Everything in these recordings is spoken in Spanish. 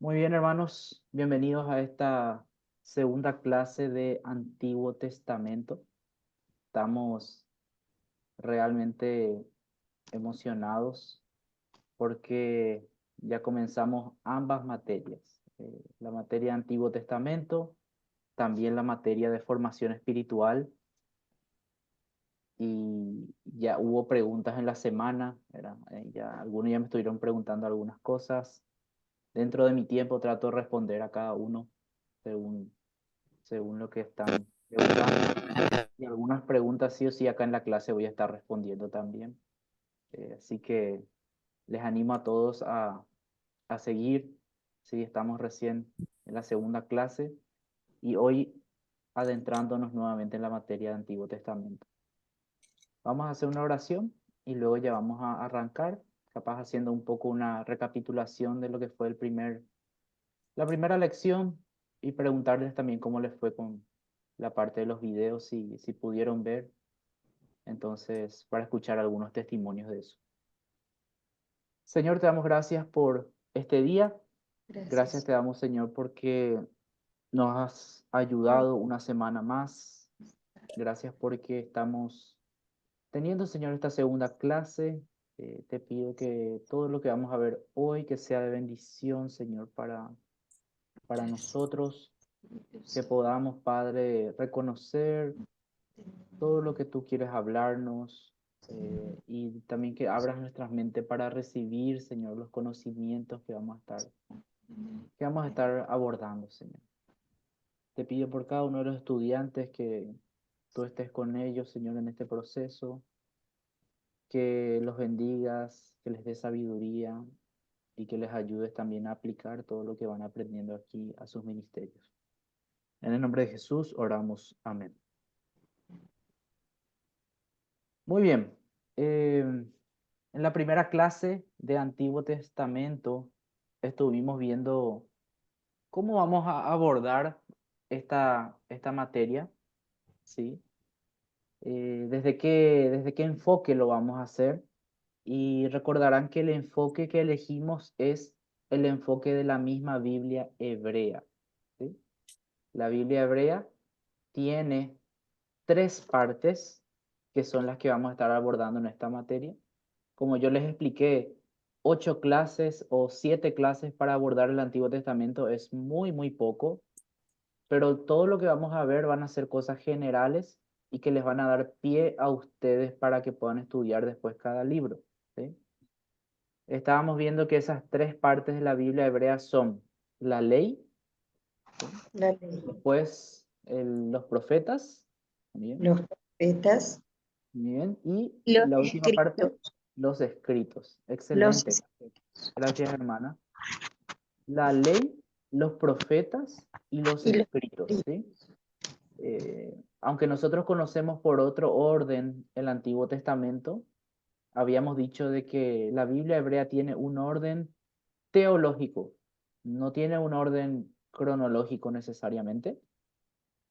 Muy bien, hermanos, bienvenidos a esta segunda clase de Antiguo Testamento. Estamos realmente emocionados porque ya comenzamos ambas materias, la materia de Antiguo Testamento, también la materia de formación espiritual, y ya hubo preguntas en la semana, ¿verdad? Algunos ya me estuvieron preguntando algunas cosas. Dentro de mi tiempo trato de responder a cada uno según lo que están preguntando. Y algunas preguntas sí o sí acá en la clase voy a estar respondiendo también. Así que les animo a todos a seguir. Sí, estamos recién en la segunda clase y hoy adentrándonos nuevamente en la materia de Antiguo Testamento. Vamos a hacer una oración y luego ya vamos a arrancar, capaz haciendo un poco una recapitulación de lo que fue la primera lección y preguntarles también cómo les fue con la parte de los videos, si pudieron ver, entonces, para escuchar algunos testimonios de eso. Señor, te damos gracias por este día. Gracias Gracias. te damos, Señor, porque nos has ayudado una semana más. Gracias porque estamos teniendo, Señor, esta segunda clase. Te pido que todo lo que vamos a ver hoy, que sea de bendición, Señor, para nosotros, que podamos, Padre, reconocer todo lo que tú quieres hablarnos, y también que abras nuestras mentes para recibir, Señor, los conocimientos que vamos a estar abordando, Señor. Te pido por cada uno de los estudiantes que tú estés con ellos, Señor, en este proceso, que los bendigas, que les des sabiduría y que les ayudes también a aplicar todo lo que van aprendiendo aquí a sus ministerios. En el nombre de Jesús oramos. Amén. Muy bien. En la primera clase de Antiguo Testamento estuvimos viendo cómo vamos a abordar esta materia, ¿sí? Desde qué enfoque lo vamos a hacer. Y recordarán que el enfoque que elegimos es el enfoque de la misma Biblia hebrea, ¿sí? La Biblia hebrea tiene tres partes que son las que vamos a estar abordando en esta materia. Como yo les expliqué, 8 clases o 7 clases para abordar el Antiguo Testamento es muy, muy poco, pero todo lo que vamos a ver van a ser cosas generales y que les van a dar pie a ustedes para que puedan estudiar después cada libro, ¿sí? Estábamos viendo que esas tres partes de la Biblia hebrea son la ley, ¿sí? La ley, Después los profetas, ¿bien? los profetas, Bien, y los la última escritos, parte, los escritos. los Excelente. escritos Gracias, hermana. La ley, los profetas y los y los escritos, escritos. ¿sí? Aunque nosotros conocemos por otro orden el Antiguo Testamento, habíamos dicho de que la Biblia hebrea tiene un orden teológico, no tiene un orden cronológico necesariamente,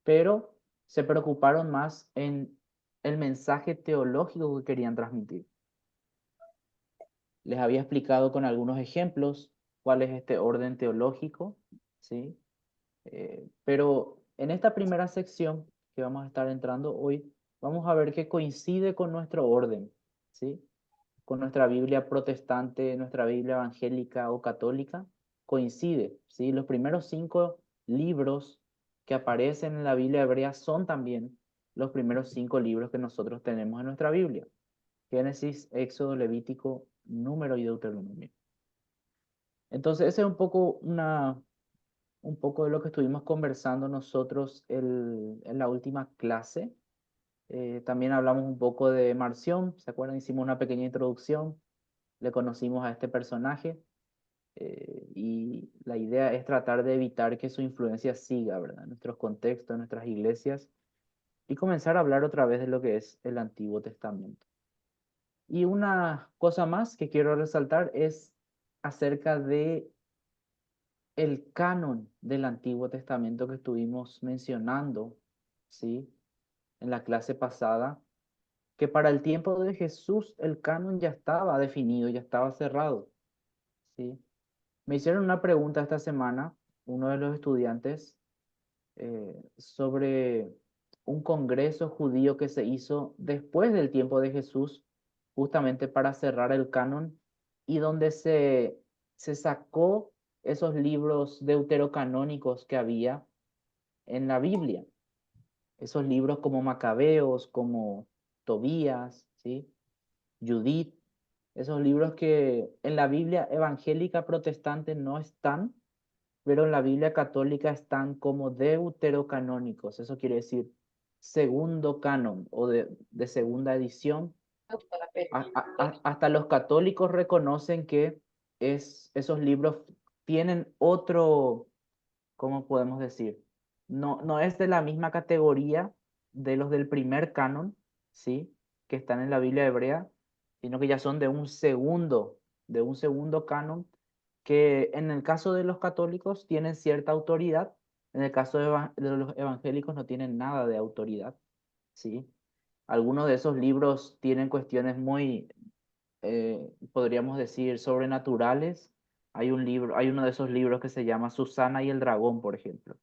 pero se preocuparon más en el mensaje teológico que querían transmitir. Les había explicado con algunos ejemplos cuál es este orden teológico, ¿sí? Pero en esta primera sección que vamos a estar entrando hoy, vamos a ver que coincide con nuestro orden, ¿sí? Con nuestra Biblia protestante, nuestra Biblia evangélica o católica, coincide, ¿sí? Los primeros 5 libros que aparecen en la Biblia hebrea son también los primeros 5 libros que nosotros tenemos en nuestra Biblia: Génesis, Éxodo, Levítico, Número y Deuteronomio. Entonces, ese es un poco de lo que estuvimos conversando nosotros en la última clase. También hablamos un poco de Marción, ¿se acuerdan? Hicimos una pequeña introducción, le conocimos a este personaje, y la idea es tratar de evitar que su influencia siga, ¿verdad? En nuestros contextos, en nuestras iglesias, y comenzar a hablar otra vez de lo que es el Antiguo Testamento. Y una cosa más que quiero resaltar es acerca de el canon del Antiguo Testamento que estuvimos mencionando, ¿sí? En la clase pasada, que para el tiempo de Jesús el canon ya estaba definido, ya estaba cerrado, ¿sí? Me hicieron una pregunta esta semana, uno de los estudiantes, sobre un congreso judío que se hizo después del tiempo de Jesús, justamente para cerrar el canon, y donde se sacó esos libros deuterocanónicos que había en la Biblia, esos libros como Macabeos, como Tobías, ¿sí? Judith, esos libros que en la Biblia evangélica protestante no están, pero en la Biblia católica están como deuterocanónicos. Eso quiere decir segundo canon o de segunda edición. Hasta los católicos reconocen que esos libros tienen otro, ¿cómo podemos decir? No es de la misma categoría de los del primer canon, ¿sí? Que están en la Biblia hebrea, sino que ya son de un segundo canon, que en el caso de los católicos tienen cierta autoridad, en el caso de los evangélicos no tienen nada de autoridad, ¿sí? Algunos de esos libros tienen cuestiones muy, podríamos decir, sobrenaturales. Hay uno de esos libros que se llama Susana y el dragón, por ejemplo.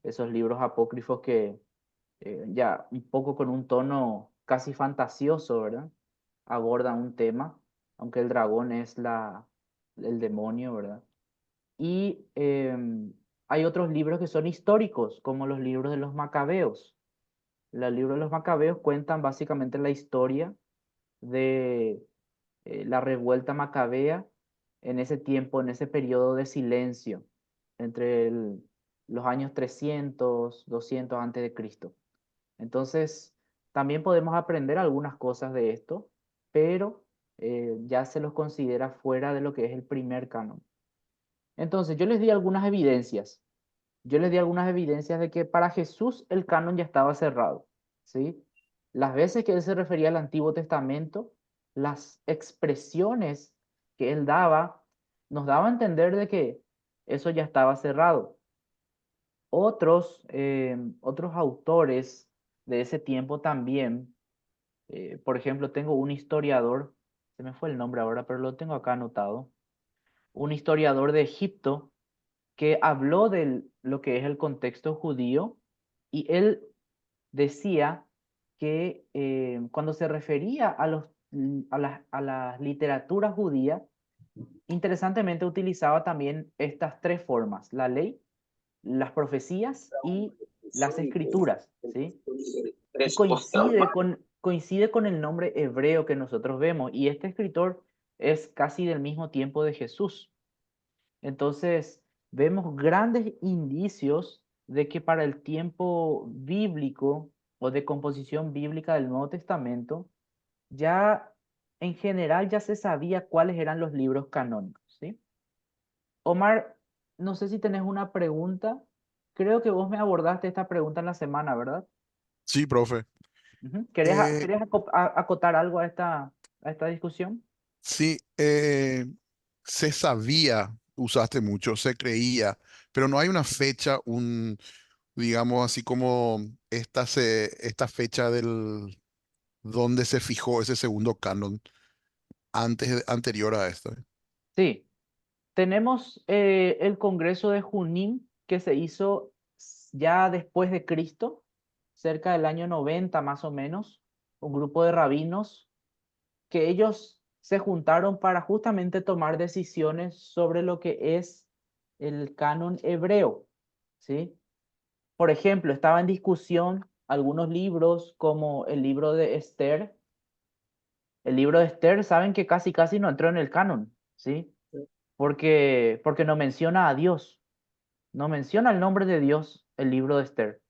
Esos libros apócrifos que ya un poco con un tono casi fantasioso, ¿verdad? Abordan un tema, aunque el dragón es el demonio, ¿verdad? Y hay otros libros que son históricos, como los libros de los macabeos. Los libros de los macabeos cuentan básicamente la historia de la revuelta macabea en ese tiempo, en ese periodo de silencio, entre los años 300, 200 antes de Cristo. Entonces, también podemos aprender algunas cosas de esto, pero ya se los considera fuera de lo que es el primer canon. Entonces, yo les di algunas evidencias. Yo les di algunas evidencias de que para Jesús el canon ya estaba cerrado, ¿sí? Las veces que él se refería al Antiguo Testamento, las expresiones que él daba, nos daba a entender de que eso ya estaba cerrado. Otros autores de ese tiempo también, por ejemplo, tengo un historiador, se me fue el nombre ahora, pero lo tengo acá anotado, un historiador de Egipto que habló de lo que es el contexto judío y él decía que cuando se refería a la literatura judía, interesantemente utilizaba también estas tres formas: la ley, las profecías y las escrituras, ¿sí? Y coincide con el nombre hebreo que nosotros vemos, y este escritor es casi del mismo tiempo de Jesús. Entonces, vemos grandes indicios de que para el tiempo bíblico o de composición bíblica del Nuevo Testamento, ya en general ya se sabía cuáles eran los libros canónicos, ¿sí? Omar, no sé si tenés una pregunta. Creo que vos me abordaste esta pregunta en la semana, ¿verdad? Sí, profe. Ujú. Eh, ¿Querés acotar algo a esta discusión? sí, se sabía, usaste mucho, se creía, pero no hay una fecha, digamos así como esta fecha del donde se fijó ese segundo canon anterior a esto. Sí, tenemos el Congreso de Junín que se hizo ya después de Cristo, cerca del año 90 más o menos, un grupo de rabinos que ellos se juntaron para justamente tomar decisiones sobre lo que es el canon hebreo, ¿sí? Por ejemplo, estaba en discusión algunos libros como el libro de Esther. El libro de Esther, saben que casi casi no entró en el canon, ¿sí? Porque no menciona a Dios. No menciona el nombre de Dios el libro de Esther.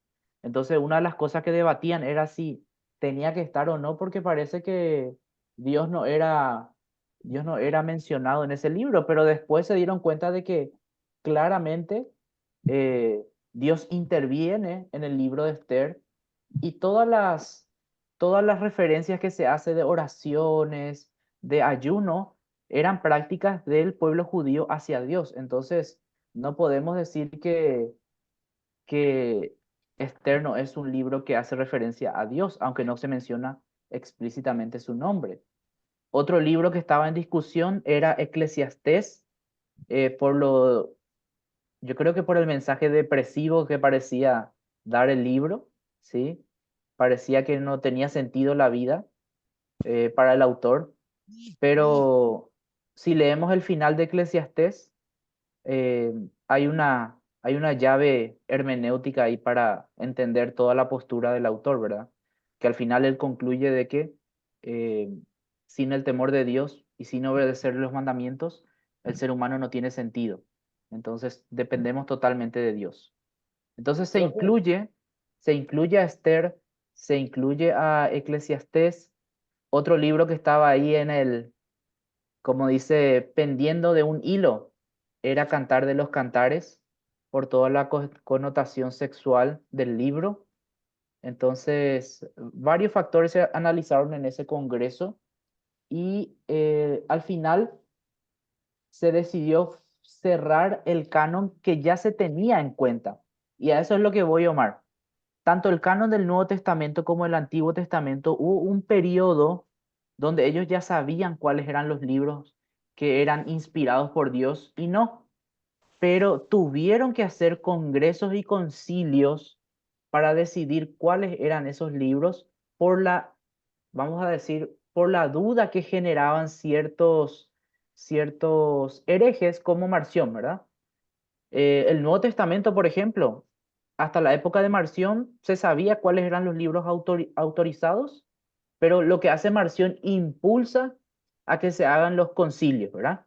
Entonces, una de las cosas que debatían era si tenía que estar o no, porque parece que Dios no era, Dios no era mencionado en ese libro, pero después se dieron cuenta de que claramente Dios interviene en el libro de Esther y todas las referencias que se hace de oraciones, de ayuno, eran prácticas del pueblo judío hacia Dios. Entonces, no podemos decir que Esther no es un libro que hace referencia a Dios, aunque no se menciona explícitamente su nombre. Otro libro que estaba en discusión era Eclesiastés, por yo creo que por el mensaje depresivo que parecía dar el libro, ¿sí? Parecía que no tenía sentido la vida para el autor, pero si leemos el final de Eclesiastés, eh, hay una llave hermenéutica ahí para entender toda la postura del autor, ¿verdad? Que al final él concluye de que eh, sin el temor de Dios y sin obedecer los mandamientos, el ser humano no tiene sentido. Entonces dependemos totalmente de Dios. Entonces Profe, se incluye a Esther, se incluye a Eclesiastés, otro libro que estaba ahí en como dice, pendiendo de un hilo, era Cantar de los Cantares, por toda la connotación sexual del libro. Entonces, varios factores se analizaron en ese congreso y al final se decidió cerrar el canon que ya se tenía en cuenta. Y a eso es lo que voy, Omar. Tanto el canon del Nuevo Testamento como el Antiguo Testamento, hubo un periodo donde ellos ya sabían cuáles eran los libros que eran inspirados por Dios y no, pero tuvieron que hacer congresos y concilios para decidir cuáles eran esos libros por vamos a decir, por la duda que generaban ciertos herejes como Marción, ¿verdad? El Nuevo Testamento, por ejemplo, hasta la época de Marción se sabía cuáles eran los libros autorizados, pero lo que hace Marción impulsa a que se hagan los concilios, ¿verdad?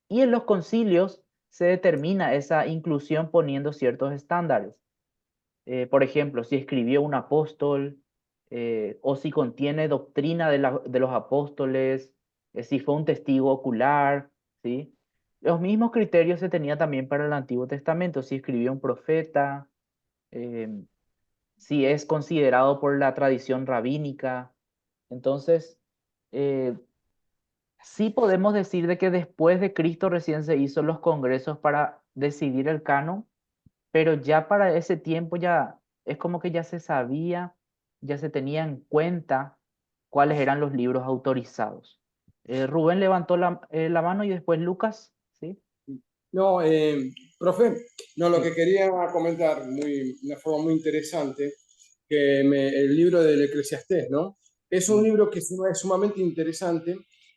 Y en los concilios se determina esa inclusión poniendo ciertos estándares. Por ejemplo, si escribió un apóstol o si contiene doctrina de los apóstoles, si fue un testigo ocular, ¿sí? Los mismos criterios se tenía también para el Antiguo Testamento, si escribió un profeta, eh, si es considerado por la tradición rabínica. Entonces, eh, sí podemos decir de que después de Cristo recién se hizo los congresos para decidir el canon, pero ya para ese tiempo ya es como que ya se sabía, ya se tenía en cuenta cuáles eran los libros autorizados. Rubén levantó la mano y después Lucas, ¿sí? no, profe, no, lo Sí. que quería comentar, una forma muy interesante, el libro del Eclesiastés, ¿no? Es un Mm. libro que es sumamente interesante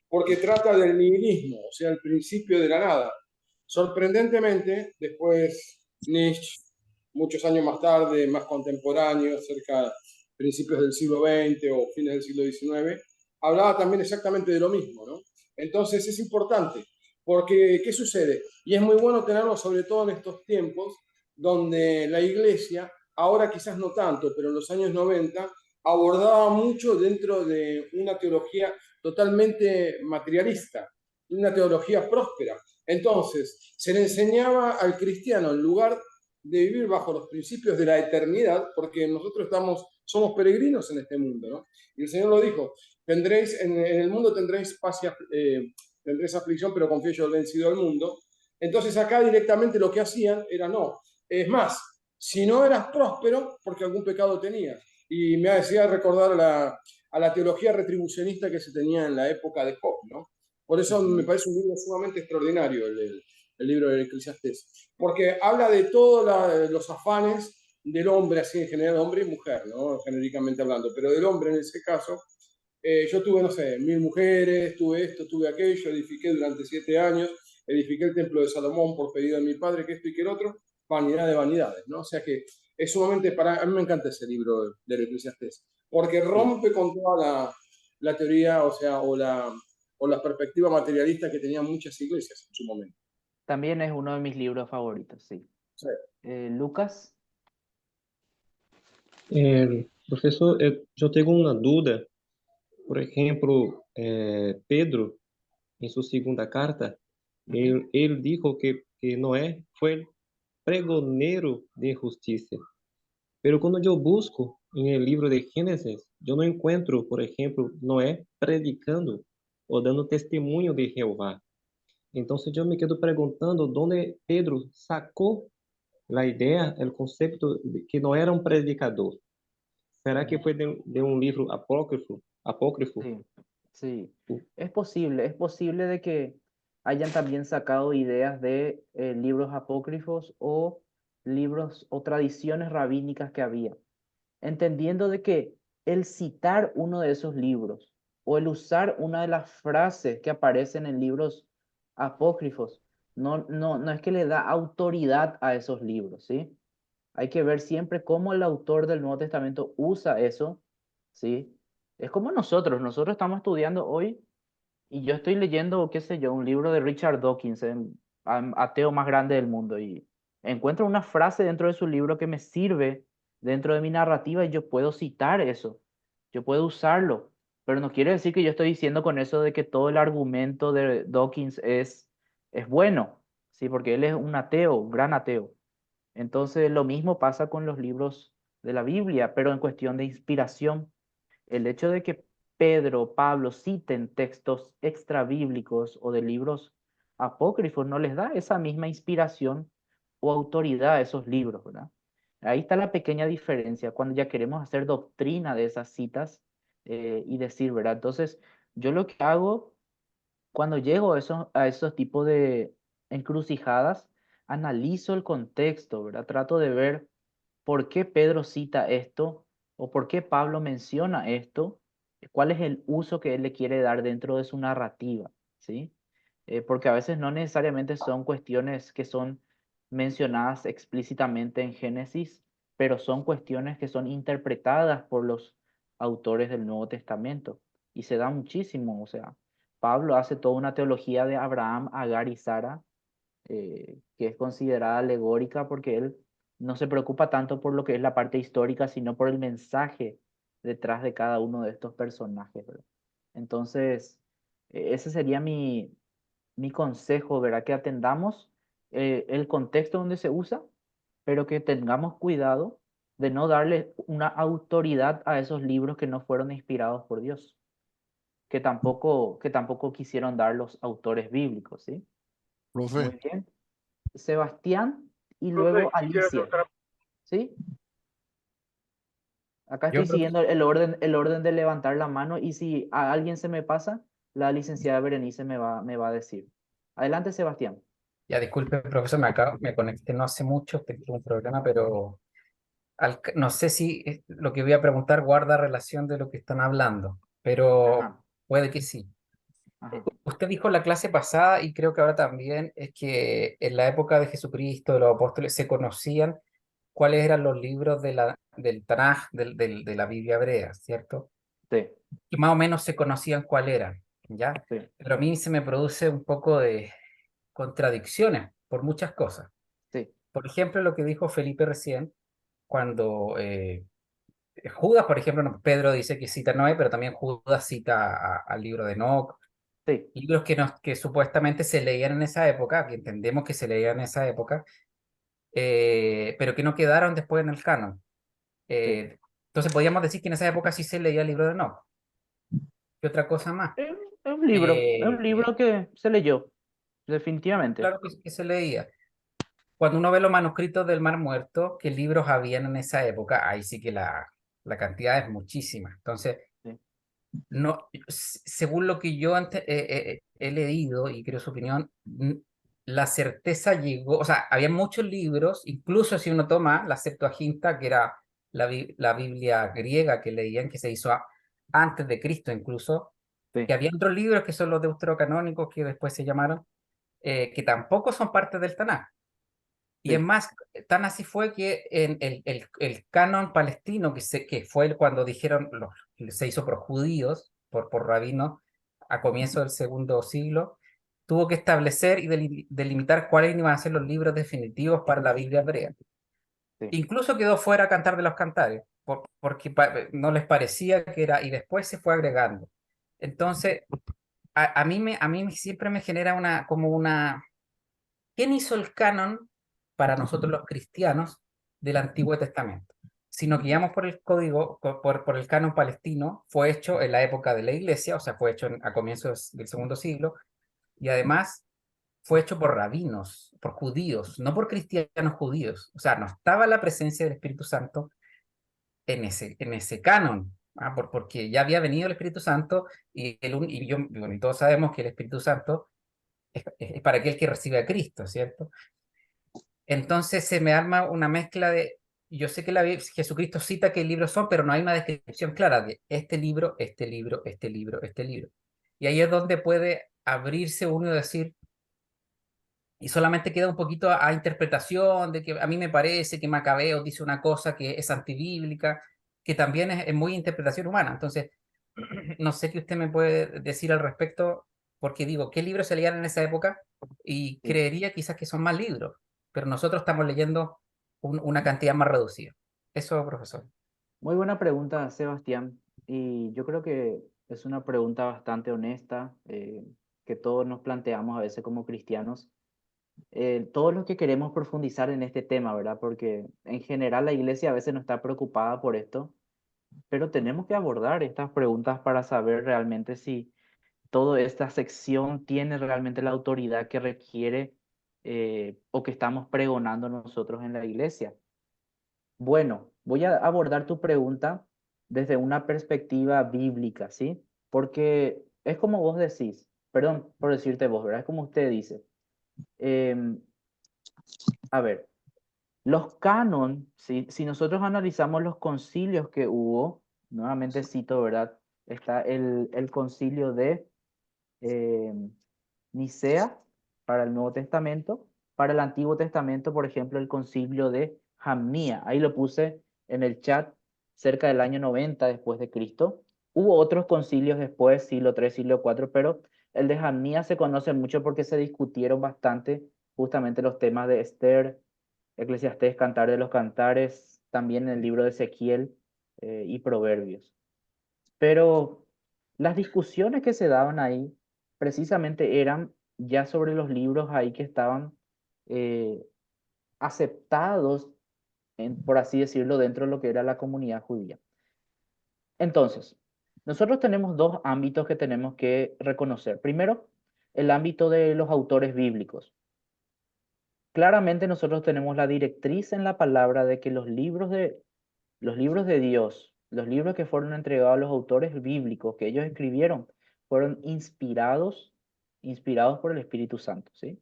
porque trata del nihilismo, o sea, el principio de la nada. Sorprendentemente, después Nietzsche, muchos años más tarde, más contemporáneo, cerca de principios del siglo XX o fines del siglo XIX, hablaba también exactamente de lo mismo, ¿no? Entonces es importante, porque ¿qué sucede? Y es muy bueno tenerlo sobre todo en estos tiempos donde la iglesia, ahora quizás no tanto, pero en los años 90, abordaba mucho dentro de una teología totalmente materialista, una teología próspera. Entonces, se le enseñaba al cristiano, en lugar de vivir bajo los principios de la eternidad, porque nosotros somos peregrinos en este mundo, ¿no? Y el Señor lo dijo, en el mundo tendréis paz tendréis aflicción, pero confío yo he vencido al mundo. Entonces acá directamente lo que hacían era no. Es más, si no eras próspero, porque algún pecado tenías. Y me hacía recordar a la teología retribucionista que se tenía en la época de Job, ¿no? Por eso me Ujú. parece un libro sumamente extraordinario el libro del Eclesiastés, porque habla de todos los afanes del hombre, así en general, hombre y mujer, ¿no? Genéricamente hablando, pero del hombre en ese caso. Yo tuve, no sé, 1000 mujeres, tuve esto, tuve aquello, edifiqué durante 7 años, edifiqué el templo de Salomón por pedido de mi padre, que esto y que el otro, vanidad de vanidades, ¿no? O sea que es sumamente, a mí me encanta ese libro del Eclesiastés, porque Sí, rompe con toda la teoría, o sea, o la perspectiva materialista que tenían muchas iglesias en su momento. también es uno de mis libros favoritos, sí. Sí. Lucas, Professor, eu tenho uma dúvida. Por exemplo, Pedro, em sua segunda carta, ujú, ele dijo que Noé foi pregoneiro de justiça. Pero quando eu busco em el livro de Gênesis, eu não encontro, por exemplo, Noé predicando ou dando testemunho de Jeová. Então, se eu me quedo perguntando onde Pedro sacou a ideia, o conceito de que não era um predicador. Será que ujú, foi de um livro apócrifo? Apócrifo? sí, sí. Es posible de que hayan también sacado ideas de libros apócrifos o libros o tradiciones rabínicas que había, entendiendo de que el citar uno de esos libros o el usar una de las frases que aparecen en libros apócrifos no es que le da autoridad a esos libros, ¿sí? Hay que ver siempre cómo el autor del Nuevo Testamento usa eso, ¿sí? Es como nosotros estamos estudiando hoy y yo estoy leyendo, qué sé yo, un libro de Richard Dawkins, el ateo más grande del mundo, y encuentro una frase dentro de su libro que me sirve dentro de mi narrativa y yo puedo citar eso, yo puedo usarlo, pero no quiere decir que yo estoy diciendo con eso de que todo el argumento de Dawkins es bueno, ¿sí? Porque él es un ateo, un gran ateo. Entonces, lo mismo pasa con los libros de la Biblia, pero en cuestión de inspiración. El hecho de que Pedro, Pablo citen textos extrabíblicos o de libros apócrifos no les da esa misma inspiración o autoridad a esos libros, ¿verdad? Ahí está la pequeña diferencia cuando ya queremos hacer doctrina de esas citas y decir, ¿verdad? Entonces, yo lo que hago cuando llego a esos tipos de encrucijadas, analizo el contexto, ¿verdad? Trato de ver por qué Pedro cita esto o por qué Pablo menciona esto, cuál es el uso que él le quiere dar dentro de su narrativa, ¿sí? Porque a veces no necesariamente son cuestiones que son mencionadas explícitamente en Génesis, pero son cuestiones que son interpretadas por los autores del Nuevo Testamento. Y se da muchísimo, o sea, Pablo hace toda una teología de Abraham, Agar y Sara, que es considerada alegórica porque él no se preocupa tanto por lo que es la parte histórica, sino por el mensaje detrás de cada uno de estos personajes, ¿verdad? Entonces, ese sería mi consejo, ¿verdad? Que atendamos el contexto donde se usa, pero que tengamos cuidado de no darle una autoridad a esos libros que no fueron inspirados por Dios, que tampoco quisieron dar los autores bíblicos, ¿sí? Profe, Muy bien. Sebastián y Profe, luego quisiera hacer Alicia, otra. ¿sí? Acá Yo, estoy siguiendo el orden de levantar la mano y si a alguien se me pasa, la licenciada Berenice me va a decir. Adelante, Sebastián. Ya, disculpe, profesor, me conecté no hace mucho, tengo un problema, pero no sé si lo que voy a preguntar guarda relación de lo que están hablando, pero Ajá, puede que sí. ajá, Usted dijo la clase pasada, y creo que ahora también, es que en la época de Jesucristo, de los apóstoles, se conocían cuáles eran los libros del Tanaj, de la Biblia hebrea, ¿cierto? sí, Y más o menos se conocían cuáles eran, ¿ya? sí, Pero a mí se me produce un poco de contradicciones por muchas cosas. sí, Por ejemplo, lo que dijo Felipe recién, cuando Judas, por ejemplo, Pedro dice que cita a Noé, pero también Judas cita al libro de Enoch, sí, libros que supuestamente se leían en esa época, que entendemos que se leían en esa época, pero que no quedaron después en el canon. sí. Eh, entonces podríamos decir que en esa época sí se leía el libro de Enoch. ¿Qué otra cosa más? Es un libro que se leyó, definitivamente. Claro que se leía. Cuando uno ve los manuscritos del Mar Muerto, ¿qué libros habían en esa época? Ahí sí que la cantidad es muchísima. Entonces, Sí, no, según lo que yo antes, he leído y creo su opinión, la certeza llegó, o sea, había muchos libros, incluso si uno toma la Septuaginta, que era la Biblia griega que leían, que se hizo antes de Cristo incluso, que sí, había otros libros que son los deuterocanónicos que después se llamaron, que tampoco son parte del Tanaj. Y es sí, más, tan así fue que en el canon palestino, que fue cuando dijeron, se hizo por judíos, por rabinos, a comienzo del segundo siglo, tuvo que establecer y delimitar cuáles iban a ser los libros definitivos para la Biblia hebrea. sí, Incluso quedó fuera Cantar de los Cantares, porque no les parecía que era, y después se fue agregando. Entonces, a mí siempre me genera como una. ¿Quién hizo el canon para nosotros los cristianos del Antiguo Testamento? Si nos guiamos por el código, por el canon palestino, fue hecho en la época de la Iglesia, o sea, fue hecho a comienzos del segundo siglo, y además fue hecho por rabinos, por judíos, no por cristianos judíos. O sea, no estaba la presencia del Espíritu Santo en ese canon, porque ya había venido el Espíritu Santo y, bueno, y todos sabemos que el Espíritu Santo es para aquel que recibe a Cristo, ¿cierto? Entonces se me arma una mezcla de, yo sé que Jesucristo cita qué libros son, pero no hay una descripción clara de este libro, este libro, este libro, este libro. Y ahí es donde puede abrirse uno y decir, y solamente queda un poquito a interpretación de que a mí me parece que Macabeo dice una cosa que es antibíblica, que también es muy interpretación humana. Entonces, no sé qué usted me puede decir al respecto, porque digo, ¿qué libros se leían en esa época? Y Sí. creería quizás que son más libros, pero nosotros estamos leyendo una cantidad más reducida. Eso, profesor. Muy buena pregunta, Sebastián. Y yo creo que es una pregunta bastante honesta, que todos nos planteamos a veces como cristianos. Todos los que queremos profundizar en este tema, ¿verdad? Porque en general la iglesia a veces no está preocupada por esto, pero tenemos que abordar estas preguntas para saber realmente si toda esta sección tiene realmente la autoridad que requiere, o que estamos pregonando nosotros en la iglesia. Bueno, voy a abordar tu pregunta desde una perspectiva bíblica, ¿sí? Porque es como vos decís, perdón por decirte vos, ¿verdad? Es como usted dice. Em, a ver, los canon, ¿sí? Si nosotros analizamos los concilios que hubo, nuevamente cito, ¿verdad? Está el concilio de eh, Nicea para el Nuevo Testamento, para el Antiguo Testamento, por ejemplo, el concilio de Jamnia. Ahí lo puse en el chat, cerca del año 90 después de Cristo. Hubo otros concilios después, siglo III, siglo IV, pero el de Jamnia se conoce mucho porque se discutieron bastante justamente los temas de Esther, Eclesiastés, Cantar de los Cantares, también en el libro de Ezequiel, y Proverbios. Pero las discusiones que se daban ahí precisamente eran ya sobre los libros ahí que estaban, eh, aceptados, por así decirlo, dentro de lo que era la comunidad judía. Entonces, nosotros tenemos dos ámbitos que tenemos que reconocer. Primero, el ámbito de los autores bíblicos. Claramente nosotros tenemos la directriz en la palabra de que los libros de Dios, los libros que fueron entregados a los autores bíblicos que ellos escribieron, fueron inspirados por el Espíritu Santo, ¿sí?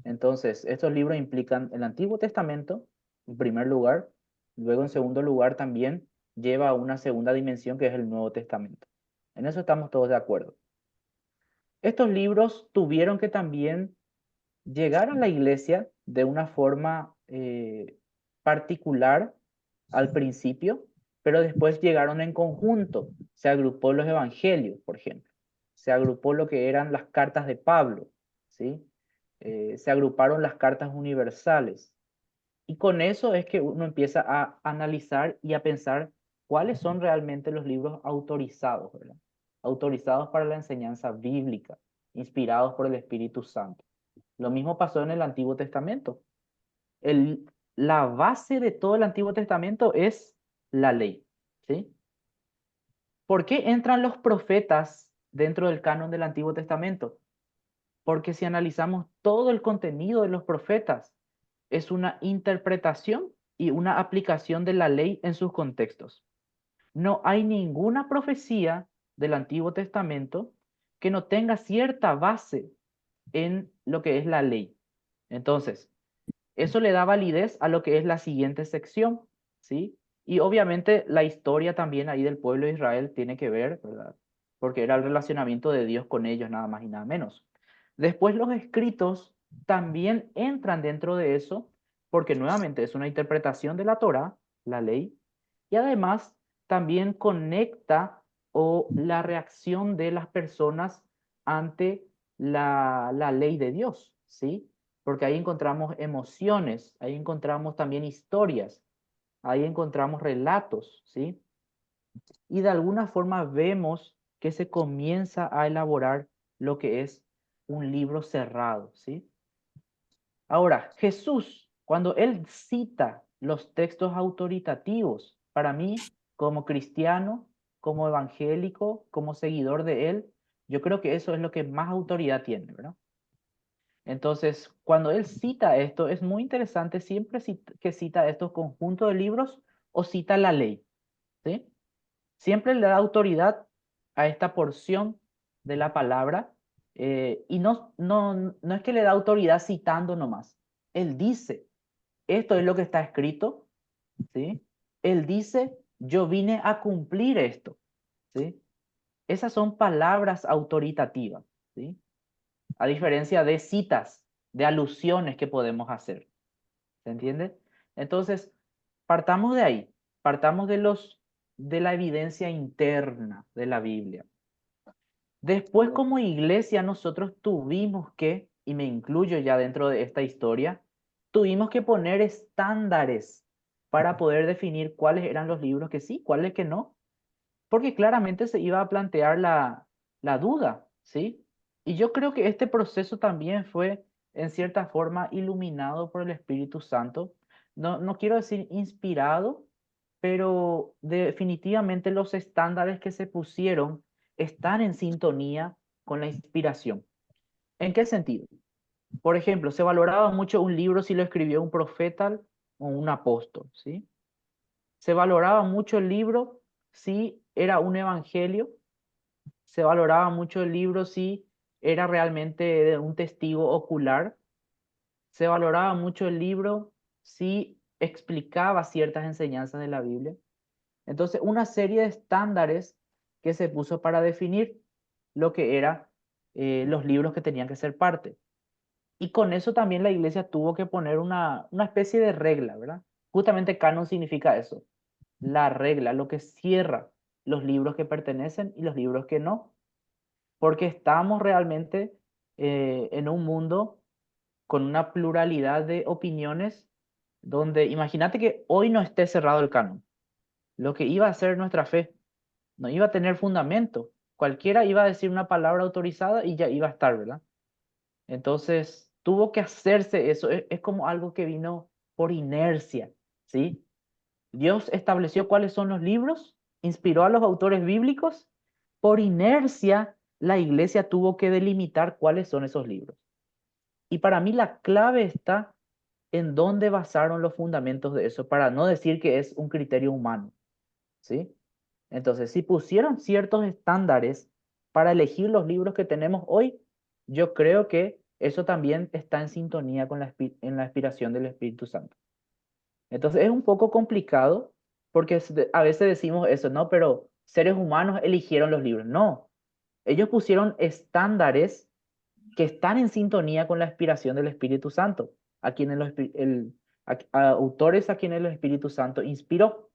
Entonces, estos libros implican el Antiguo Testamento, en primer lugar, luego en segundo lugar también lleva a una segunda dimensión que es el Nuevo Testamento. En eso estamos todos de acuerdo. Estos libros tuvieron que también llegar a la iglesia de una forma, particular al principio, pero después llegaron en conjunto. Se agrupó los evangelios, por ejemplo. Se agrupó lo que eran las cartas de Pablo, ¿sí? Se agruparon las cartas universales. Y con eso es que uno empieza a analizar y a pensar cuáles son realmente los libros autorizados, ¿verdad? Autorizados para la enseñanza bíblica, inspirados por el Espíritu Santo. Lo mismo pasó en el Antiguo Testamento. La base de todo el Antiguo Testamento es la ley, ¿sí? ¿Por qué entran los profetas dentro del canon del Antiguo Testamento? Porque si analizamos todo el contenido de los profetas, es una interpretación y una aplicación de la ley en sus contextos. No hay ninguna profecía del Antiguo Testamento que no tenga cierta base en lo que es la ley. Entonces, eso le da validez a lo que es la siguiente sección, ¿sí? Y obviamente la historia también ahí del pueblo de Israel tiene que ver, ¿verdad? Porque era el relacionamiento de Dios con ellos, nada más y nada menos. Después los escritos también entran dentro de eso, porque nuevamente es una interpretación de la Torá, la ley, y además también conecta o la reacción de las personas ante la ley de Dios, ¿sí? Porque ahí encontramos emociones, ahí encontramos también historias, ahí encontramos relatos, ¿sí? Y de alguna forma vemos que se comienza a elaborar lo que es un libro cerrado, ¿sí? Ahora, Jesús, cuando él cita los textos autoritativos, para mí, como cristiano, como evangélico, como seguidor de él, yo creo que eso es lo que más autoridad tiene, ¿verdad? Entonces, cuando él cita esto, es muy interesante siempre que cita estos conjuntos de libros o cita la ley, ¿sí? Siempre le da autoridad a esta porción de la palabra Y no es que le da autoridad citando nomás. Él dice, esto es lo que está escrito, ¿sí? Él dice, yo vine a cumplir esto, ¿sí? Esas son palabras autoritativas, ¿sí? A diferencia de citas, de alusiones que podemos hacer, ¿se entiende? Entonces, partamos de ahí, partamos de la evidencia interna de la Biblia. Después, como iglesia, nosotros tuvimos que, y me incluyo ya dentro de esta historia, tuvimos que poner estándares para poder definir cuáles eran los libros que sí, cuáles que no, porque claramente se iba a plantear la duda, ¿sí? Y yo creo que este proceso también fue, en cierta forma, iluminado por el Espíritu Santo. No quiero decir inspirado, pero definitivamente los estándares que se pusieron están en sintonía con la inspiración. ¿En qué sentido? Por ejemplo, se valoraba mucho un libro si lo escribió un profeta o un apóstol, ¿sí? Se valoraba mucho el libro si era un evangelio, se valoraba mucho el libro si era realmente de un testigo ocular, se valoraba mucho el libro si explicaba ciertas enseñanzas de la Biblia. Entonces, una serie de estándares que se puso para definir lo que eran los libros que tenían que ser parte. Y con eso también la iglesia tuvo que poner una especie de regla, ¿verdad? Justamente canon significa eso, la regla, lo que cierra los libros que pertenecen y los libros que no, porque estamos realmente en un mundo con una pluralidad de opiniones donde imagínate que hoy no esté cerrado el canon, lo que iba a ser nuestra fe no iba a tener fundamento. Cualquiera iba a decir una palabra autorizada y ya iba a estar, ¿verdad? Entonces, tuvo que hacerse eso. Es como algo que vino por inercia, ¿sí? Dios estableció cuáles son los libros, inspiró a los autores bíblicos. Por inercia, la iglesia tuvo que delimitar cuáles son esos libros. Y para mí la clave está en dónde basaron los fundamentos de eso, para no decir que es un criterio humano, ¿sí? Entonces, si pusieron ciertos estándares para elegir los libros que tenemos hoy, yo creo que eso también está en sintonía con la inspiración del Espíritu Santo. Entonces, es un poco complicado porque a veces decimos eso, ¿no? Pero seres humanos eligieron los libros. No, ellos pusieron estándares que están en sintonía con la inspiración del Espíritu Santo, a quienes a autores a quienes el Espíritu Santo inspiró.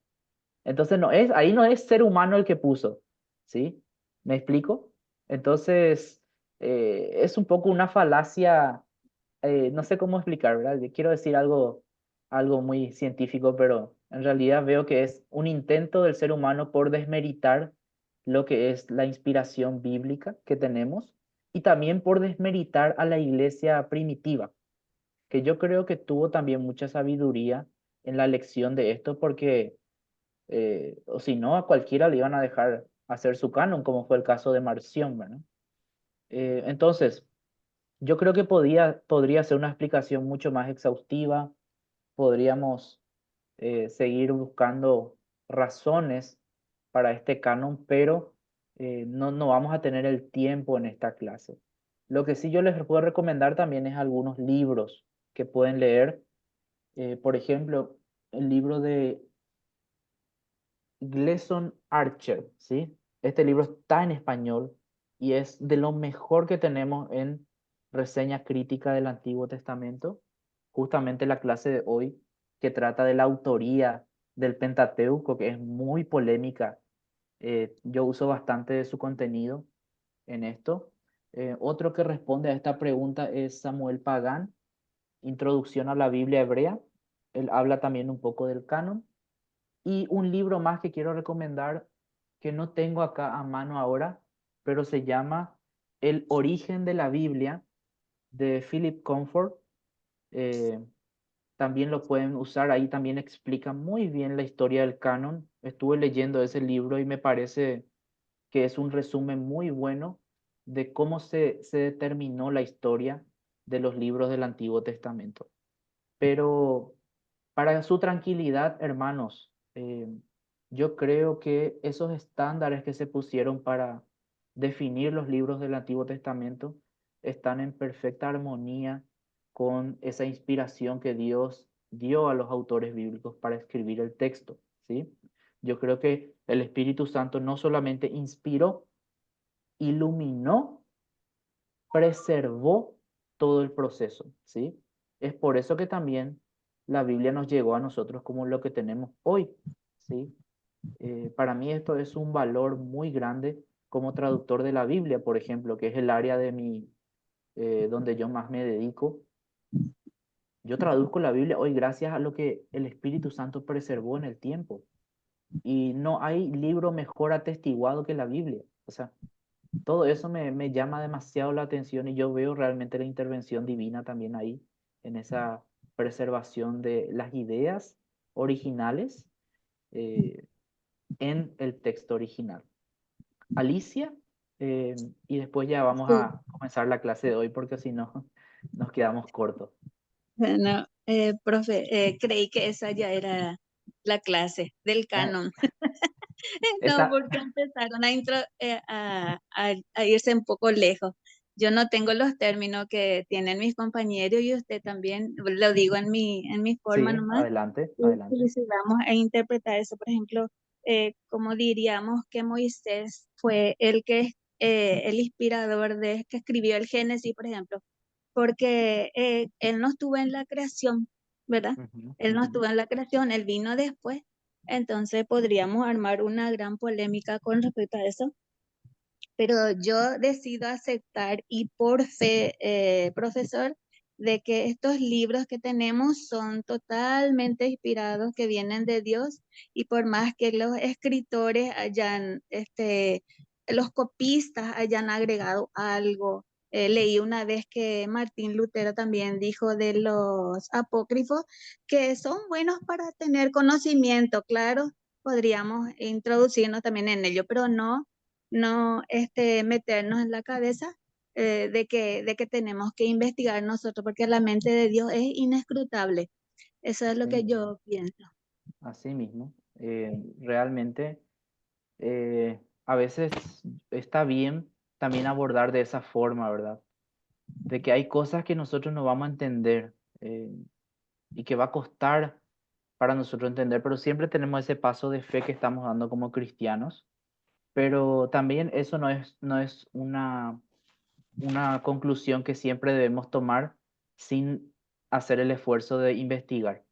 Entonces ahí no es ser humano el que puso, ¿sí? ¿Me explico? Entonces, es un poco una falacia, no sé cómo explicar, ¿verdad? Yo quiero decir algo muy científico, pero en realidad veo que es un intento del ser humano por desmeritar lo que es la inspiración bíblica que tenemos y también por desmeritar a la iglesia primitiva, que yo creo que tuvo también mucha sabiduría en la elección de esto porque o si no, a cualquiera le iban a dejar hacer su canon, como fue el caso de Marción, ¿verdad? Entonces, yo creo que podría ser una explicación mucho más exhaustiva, podríamos seguir buscando razones para este canon, pero no vamos a tener el tiempo en esta clase. Lo que sí yo les puedo recomendar también es algunos libros que pueden leer. Por ejemplo, el libro de Gleason Archer, ¿sí? Este libro está en español y es de lo mejor que tenemos en reseña crítica del Antiguo Testamento. Justamente la clase de hoy que trata de la autoría del Pentateuco, que es muy polémica. Yo uso bastante de su contenido en esto. Otro que responde a esta pregunta es Samuel Pagán, Introducción a la Biblia Hebrea. Él habla también un poco del canon. Y un libro más que quiero recomendar, que no tengo acá a mano ahora, pero se llama El origen de la Biblia, de Philip Comfort. Eh, También lo pueden usar, ahí también explica muy bien la historia del canon. Estuve leyendo ese libro y me parece que es un resumen muy bueno de cómo se determinó la historia de los libros del Antiguo Testamento. Pero para su tranquilidad, hermanos, yo creo que esos estándares que se pusieron para definir los libros del Antiguo Testamento están en perfecta armonía con esa inspiración que Dios dio a los autores bíblicos para escribir el texto, ¿sí? Yo creo que el Espíritu Santo no solamente inspiró, iluminó, preservó todo el proceso, ¿sí? Es por eso que también la Biblia nos llegó a nosotros como lo que tenemos hoy, ¿sí? Para mí esto es un valor muy grande como traductor de la Biblia, por ejemplo, que es el área de donde yo más me dedico. Yo traduzco la Biblia hoy gracias a lo que el Espíritu Santo preservó en el tiempo. Y no hay libro mejor atestiguado que la Biblia. O sea, todo eso me llama demasiado la atención y yo veo realmente la intervención divina también ahí, en esa preservación de las ideas originales eh, en el texto original. Alicia, y después ya vamos Sí, a comenzar la clase de hoy porque si no nos quedamos cortos. bueno, profe, creí que esa ya era la clase del Eh, canon. No, esa, porque empezaron a irse un poco lejos. Yo no tengo los términos que tienen mis compañeros y usted también, lo digo en mi forma sí, nomás. adelante, Y adelante. si vamos a interpretar eso, por ejemplo, como diríamos que Moisés fue el inspirador de que escribió el Génesis, por ejemplo, porque él no estuvo en la creación, ¿verdad? Ujú, Él no ujú. estuvo en la creación, él vino después. Entonces podríamos armar una gran polémica con respecto a eso, pero yo decido aceptar y por fe, profesor, de que estos libros que tenemos son totalmente inspirados, que vienen de Dios, y por más que los escritores hayan, los copistas hayan agregado algo. Leí una vez que Martín Lutero también dijo de los apócrifos que son buenos para tener conocimiento, claro, podríamos introducirnos también en ello, pero no meternos en la cabeza de que tenemos que investigar nosotros, porque la mente de Dios es inescrutable. Eso es lo Así que mismo, yo pienso. así mismo. Realmente, a veces está bien también abordar de esa forma, ¿verdad? De que hay cosas que nosotros no vamos a entender y que va a costar para nosotros entender, pero siempre tenemos ese paso de fe que estamos dando como cristianos, pero también eso no es una conclusión que siempre debemos tomar sin hacer el esfuerzo de investigar.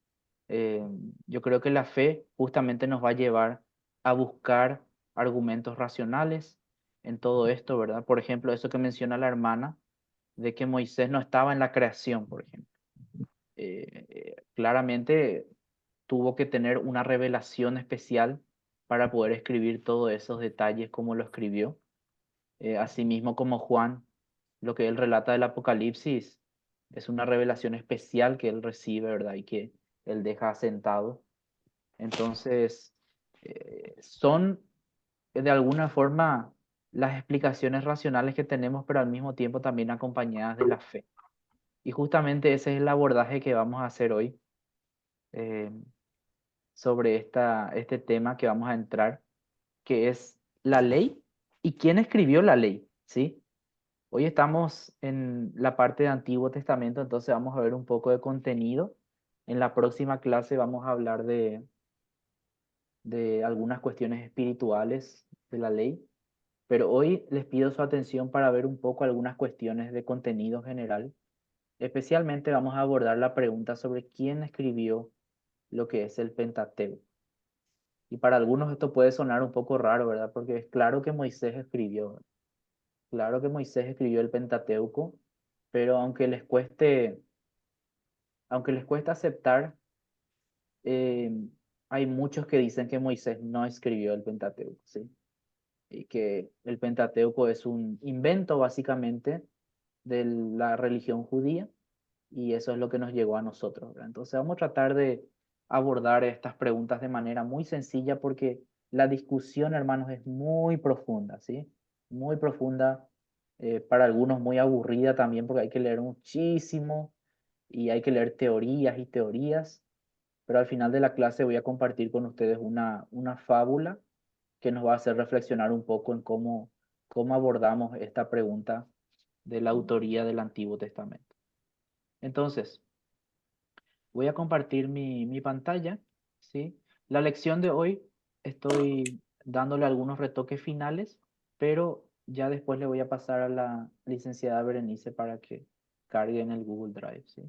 Eh, yo creo que la fe justamente nos va a llevar a buscar argumentos racionales en todo esto, ¿verdad? Por ejemplo, eso que menciona la hermana, de que Moisés no estaba en la creación, por ejemplo. Claramente tuvo que tener una revelación especial para poder escribir todos esos detalles como lo escribió. Asimismo como Juan, lo que él relata del Apocalipsis es una revelación especial que él recibe, ¿verdad? Y que él deja asentado. Entonces, son de alguna forma las explicaciones racionales que tenemos, pero al mismo tiempo también acompañadas de la fe. Y justamente ese es el abordaje que vamos a hacer hoy eh, sobre este tema que vamos a entrar, que es la ley y quién escribió la ley, ¿sí? Hoy estamos en la parte de Antiguo Testamento, entonces vamos a ver un poco de contenido. En la próxima clase vamos a hablar de algunas cuestiones espirituales de la ley, pero hoy les pido su atención para ver un poco algunas cuestiones de contenido general. Especialmente vamos a abordar la pregunta sobre quién escribió lo que es el Pentateuco. Y para algunos esto puede sonar un poco raro, ¿verdad? Porque es claro que Moisés escribió, claro que Moisés escribió el Pentateuco, pero aunque les cueste aceptar, eh, hay muchos que dicen que Moisés no escribió el Pentateuco, ¿sí? Y que el Pentateuco es un invento básicamente de la religión judía y eso es lo que nos llegó a nosotros, ¿verdad? Entonces vamos a tratar de abordar estas preguntas de manera muy sencilla porque la discusión, hermanos, es muy profunda, ¿sí? Muy profunda, para algunos muy aburrida también porque hay que leer muchísimo y hay que leer teorías y teorías, pero al final de la clase voy a compartir con ustedes una fábula que nos va a hacer reflexionar un poco en cómo abordamos esta pregunta de la autoría del Antiguo Testamento. Entonces, voy a compartir mi pantalla, ¿sí? La lección de hoy estoy dándole algunos retoques finales, pero ya después le voy a pasar a la licenciada Berenice para que cargue en el Google Drive, ¿sí?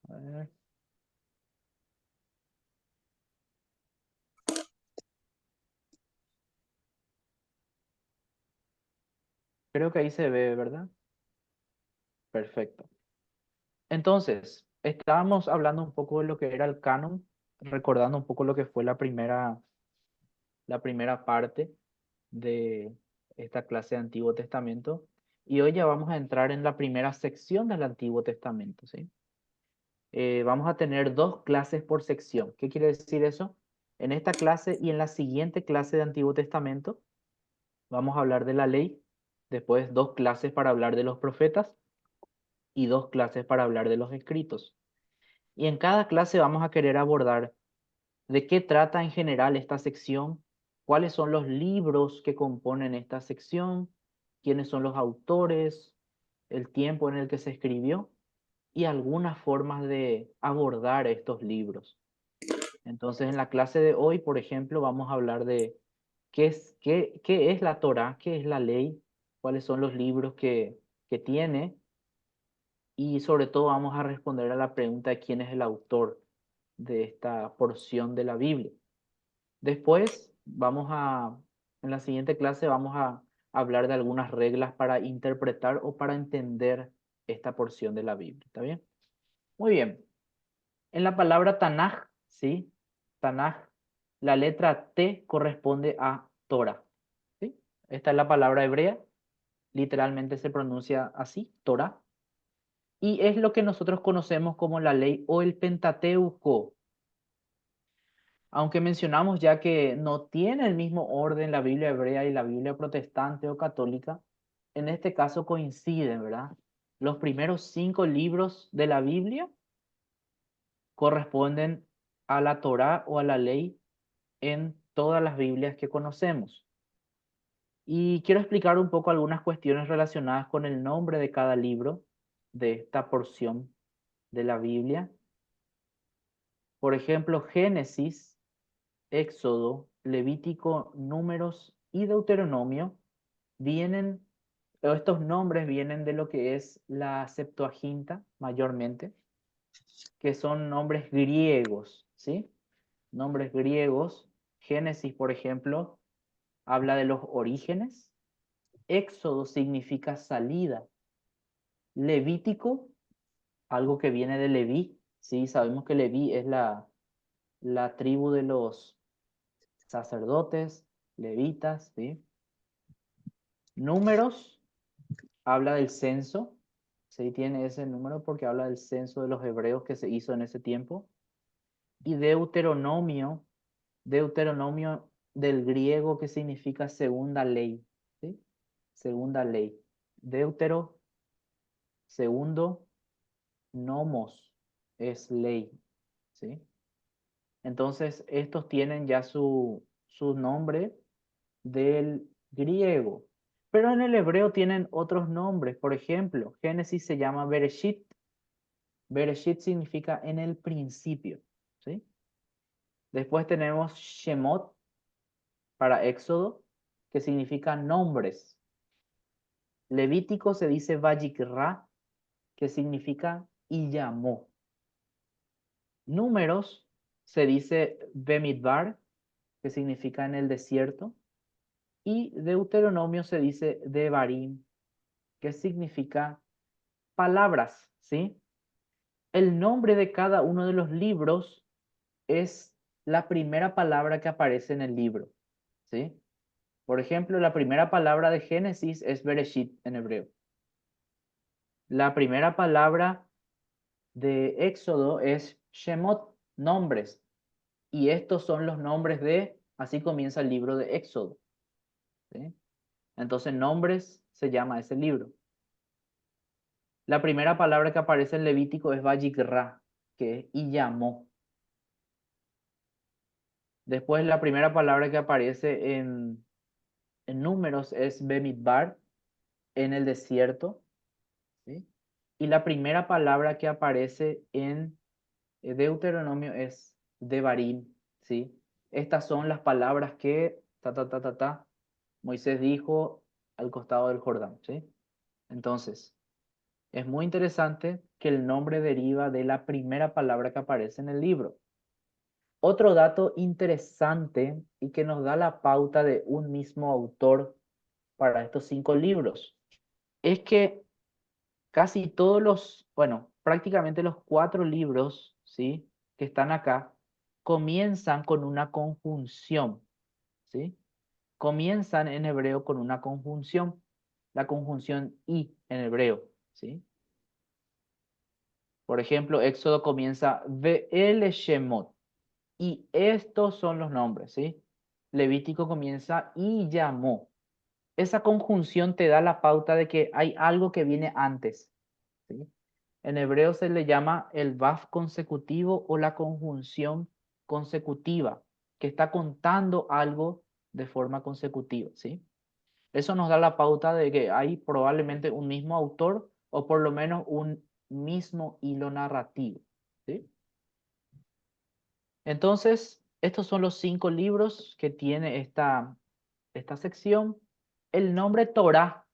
A ver. Creo que ahí se ve, ¿verdad? Perfecto. Entonces, estábamos hablando un poco de lo que era el canon, recordando un poco lo que fue la primera parte de esta clase de Antiguo Testamento. Y hoy ya vamos a entrar en la primera sección del Antiguo Testamento, ¿sí? Vamos a tener 2 clases por sección. ¿Qué quiere decir eso? En esta clase y en la siguiente clase de Antiguo Testamento vamos a hablar de la ley, después 2 clases para hablar de los profetas y 2 clases para hablar de los escritos. Y en cada clase vamos a querer abordar de qué trata en general esta sección, cuáles son los libros que componen esta sección, quiénes son los autores, el tiempo en el que se escribió y algunas formas de abordar estos libros. Entonces, en la clase de hoy, por ejemplo, vamos a hablar de qué es la Torá, qué es la ley, cuáles son los libros que tiene y sobre todo vamos a responder a la pregunta de quién es el autor de esta porción de la Biblia. Después en la siguiente clase vamos a hablar de algunas reglas para interpretar o para entender esta porción de la Biblia. ¿Está bien? Muy bien. En la palabra Tanaj, ¿sí? Tanaj, la letra T corresponde a Torah, ¿sí? Esta es la palabra hebrea, literalmente se pronuncia así, Torah, y es lo que nosotros conocemos como la ley o el Pentateuco. Aunque mencionamos ya que no tiene el mismo orden la Biblia hebrea y la Biblia protestante o católica, en este caso coinciden, ¿verdad? Los primeros 5 libros de la Biblia corresponden a la Torá o a la ley en todas las Biblias que conocemos. Y quiero explicar un poco algunas cuestiones relacionadas con el nombre de cada libro de esta porción de la Biblia. Por ejemplo, Génesis, Éxodo, Levítico, Números y Deuteronomio estos nombres vienen de lo que es la Septuaginta mayormente, que son nombres griegos, ¿sí? Nombres griegos. Génesis, por ejemplo, habla de los orígenes. Éxodo significa salida. Levítico, algo que viene de Leví, ¿sí? Sabemos que Leví es la tribu de los sacerdotes, levitas, ¿sí? Números, habla del censo, ¿sí? Tiene ese número porque habla del censo de los hebreos que se hizo en ese tiempo. Y Deuteronomio del griego que significa segunda ley, ¿sí? Segunda ley. Deutero, segundo, nomos, es ley, ¿sí? Entonces, estos tienen ya su nombre del griego. Pero en el hebreo tienen otros nombres. Por ejemplo, Génesis se llama Bereshit. Bereshit significa en el principio, ¿sí? Después tenemos Shemot para Éxodo, que significa nombres. Levítico se dice Vayikra, que significa y llamó. Números se dice Bemidbar, que significa en el desierto. Y Deuteronomio se dice Devarim, que significa palabras, ¿sí? El nombre de cada uno de los libros es la primera palabra que aparece en el libro, ¿sí? Por ejemplo, la primera palabra de Génesis es Bereshit en hebreo. La primera palabra de Éxodo es Shemot, nombres. Y estos son los nombres así comienza el libro de Éxodo, ¿sí? Entonces, nombres se llama ese libro. La primera palabra que aparece en Levítico es Vayikra, que es y llamó. Después la primera palabra que aparece en Números es Bemidbar. en el desierto, ¿sí? Y la primera palabra que aparece en Deuteronomio es Devarim, ¿sí? Estas son las palabras que Moisés dijo al costado del Jordán, ¿sí? Entonces, es muy interesante que el nombre deriva de la primera palabra que aparece en el libro. Otro dato interesante y que nos da la pauta de un mismo autor para estos 5 libros es que casi todos los, bueno, prácticamente los 4 libros, ¿sí? Que están acá, comienzan con una conjunción, ¿sí? Comienzan en hebreo con una conjunción, la conjunción y en hebreo, ¿sí? Por ejemplo, Éxodo comienza Ve'el Shemot, y estos son los nombres, ¿sí? Levítico comienza y llamó. Esa conjunción te da la pauta de que hay algo que viene antes, ¿sí? En hebreo se le llama el Vaf consecutivo o la conjunción consecutiva, que está contando algo de forma consecutiva, ¿sí? Eso nos da la pauta de que hay probablemente un mismo autor o por lo menos un mismo hilo narrativo, ¿sí? Entonces, estos son los 5 libros que tiene esta sección. El nombre Torah,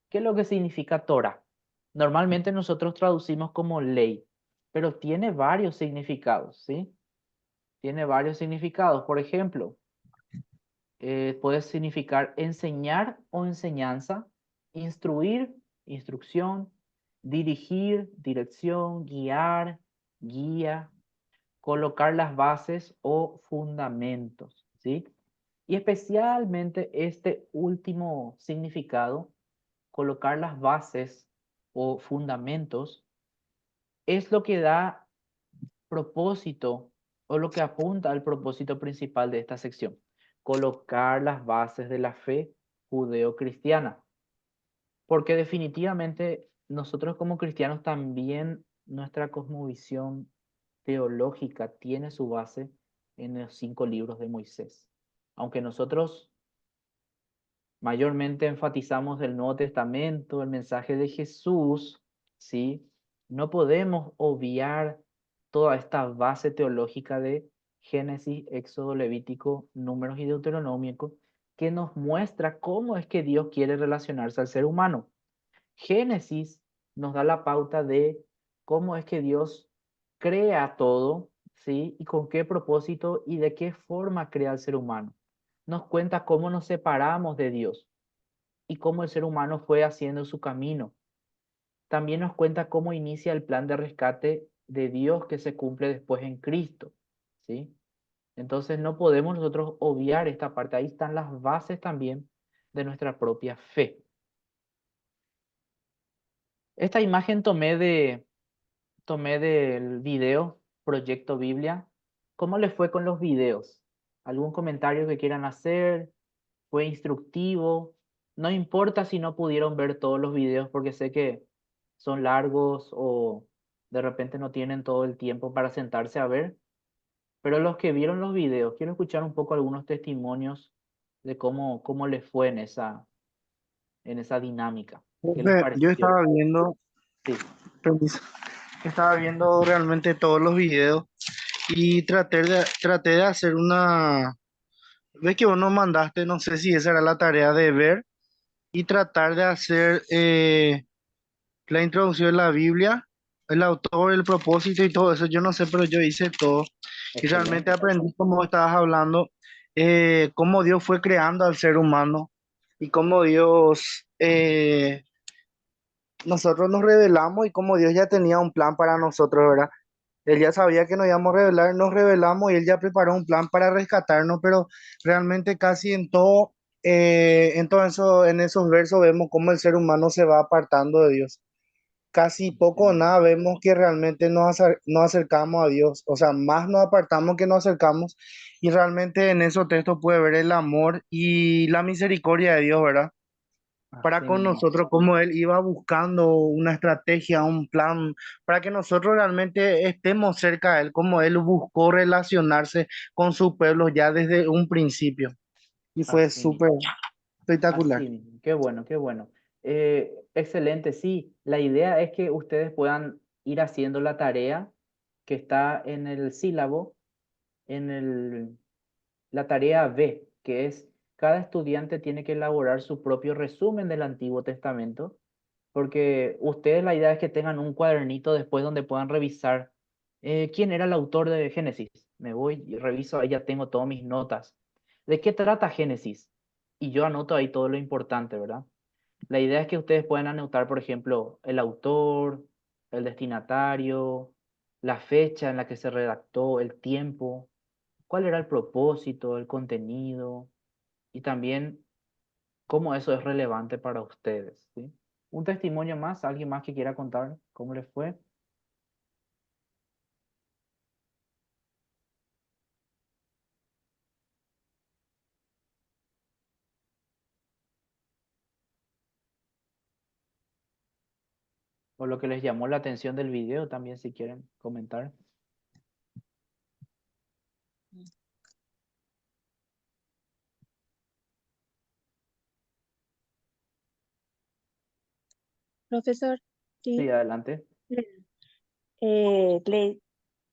¿qué es lo que significa Torah? Normalmente nosotros traducimos como ley, pero tiene varios significados, ¿sí? Tiene varios significados. Por ejemplo, puede significar enseñar o enseñanza, instruir, instrucción, dirigir, dirección, guiar, guía, colocar las bases o fundamentos, ¿sí? Y especialmente este último significado, colocar las bases o fundamentos, es lo que da propósito o lo que apunta al propósito principal de esta sección, colocar las bases de la fe judeo-cristiana. Porque definitivamente nosotros como cristianos también nuestra cosmovisión teológica tiene su base en los 5 libros de Moisés. Aunque nosotros mayormente enfatizamos el Nuevo Testamento, el mensaje de Jesús, ¿sí? No podemos obviar toda esta base teológica de Génesis, Éxodo, Levítico, Números y Deuteronomio, que nos muestra cómo es que Dios quiere relacionarse al ser humano. Génesis nos da la pauta de cómo es que Dios crea todo, ¿sí? Y con qué propósito y de qué forma crea al ser humano. Nos cuenta cómo nos separamos de Dios y cómo el ser humano fue haciendo su camino. También nos cuenta cómo inicia el plan de rescate de Dios que se cumple después en Cristo, ¿sí? Entonces no podemos nosotros obviar esta parte. Ahí están las bases también de nuestra propia fe. Esta imagen tomé del video Proyecto Biblia. ¿Cómo les fue con los videos? ¿Algún comentario que quieran hacer? ¿Fue instructivo? No importa si no pudieron ver todos los videos porque sé que son largos o de repente no tienen todo el tiempo para sentarse a ver, pero los que vieron los videos, quiero escuchar un poco algunos testimonios de cómo les fue en esa dinámica. ¿Qué les Yo pareció? estaba viendo, Sí, permiso, estaba viendo realmente todos los videos y traté de hacer una, ves que vos nos mandaste, no sé si esa era la tarea de ver y tratar de hacer la introducción de la Biblia, el autor, el propósito y todo eso, yo no sé, pero yo hice todo y realmente excelente. aprendí como estabas hablando, cómo Dios fue creando al ser humano y cómo Dios, nosotros nos revelamos y cómo Dios ya tenía un plan para nosotros, ¿verdad? Él ya sabía que nos íbamos a revelar, nos revelamos y él ya preparó un plan para rescatarnos, pero realmente casi en todo eso, en esos versos vemos cómo el ser humano se va apartando de Dios. Casi poco o nada vemos que realmente nos acercamos a Dios, o sea, más nos apartamos que nos acercamos y realmente en esos textos puede ver el amor y la misericordia de Dios, ¿verdad? Para Así con mismo. nosotros, como Él iba buscando una estrategia, un plan, para que nosotros realmente estemos cerca de Él, como Él buscó relacionarse con su pueblo ya desde un principio. Y fue Así súper, mismo. Espectacular. Así mismo, qué bueno, qué bueno. Excelente, sí. La idea es que ustedes puedan ir haciendo la tarea que está en el sílabo, en la tarea B, que es cada estudiante tiene que elaborar su propio resumen del Antiguo Testamento, porque ustedes la idea es que tengan un cuadernito después donde puedan revisar quién era el autor de Génesis. Me voy y reviso, ahí ya tengo todas mis notas. ¿De qué trata Génesis? Y yo anoto ahí todo lo importante, ¿verdad? La idea es que ustedes puedan anotar, por ejemplo, el autor, el destinatario, la fecha en la que se redactó, el tiempo, cuál era el propósito, el contenido y también cómo eso es relevante para ustedes, ¿sí? Un testimonio más, alguien más que quiera contar cómo les fue. O lo que les llamó la atención del video también, si quieren comentar. Profesor, Sí, sí. adelante. Eh, le-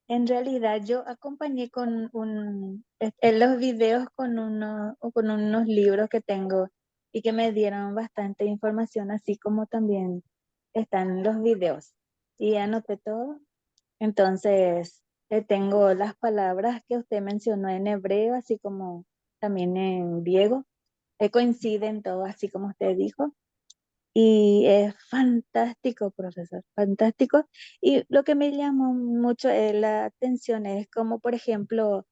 en realidad yo acompañé en los videos con unos libros que tengo y que me dieron bastante información, así como también están los videos. Y anoté todo. Entonces, tengo las palabras que usted mencionó en hebreo, así como también en griego. Coinciden todo, así como usted dijo. Y es fantástico, profesor, fantástico. Y lo que me llamó mucho la atención es como, por ejemplo,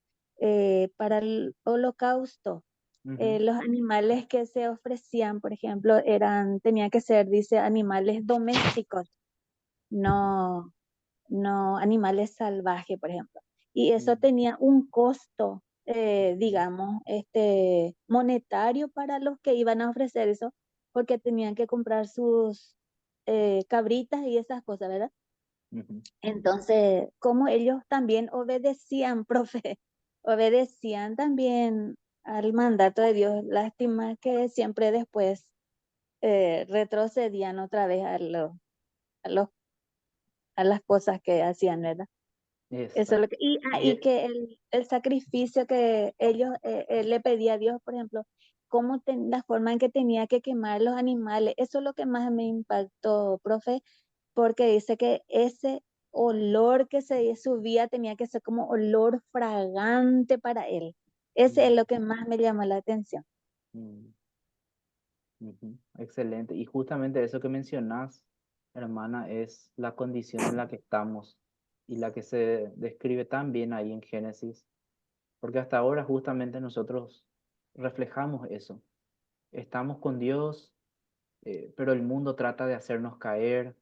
para el holocausto, Ujú, los animales que se ofrecían, por ejemplo, tenían que ser, dice, animales domésticos, no, no animales salvajes, por ejemplo. Y eso mm, tenía un costo, digamos, monetario para los que iban a ofrecer eso, porque tenían que comprar sus cabritas y esas cosas, ¿verdad? ujú, Entonces, como ellos también obedecían, profe, obedecían también al mandato de Dios, lástima que siempre después retrocedían otra vez a los, a las cosas que hacían, ¿verdad? Eso es exacto. lo que, Y, y que el sacrificio que ellos le pedía a Dios, por ejemplo, la forma en que tenía que quemar los animales, eso es lo que más me impactó, profe, porque dice que ese olor que se subía tenía que ser como olor fragante para él. Ese es mm, lo que más me llamó la atención. mm, ujú, excelente. Y justamente eso que mencionas, hermana, es la condición en la que estamos y la que se describe tan bien ahí en Génesis, porque hasta ahora justamente nosotros reflejamos eso. Estamos con Dios, pero el mundo trata de hacernos caer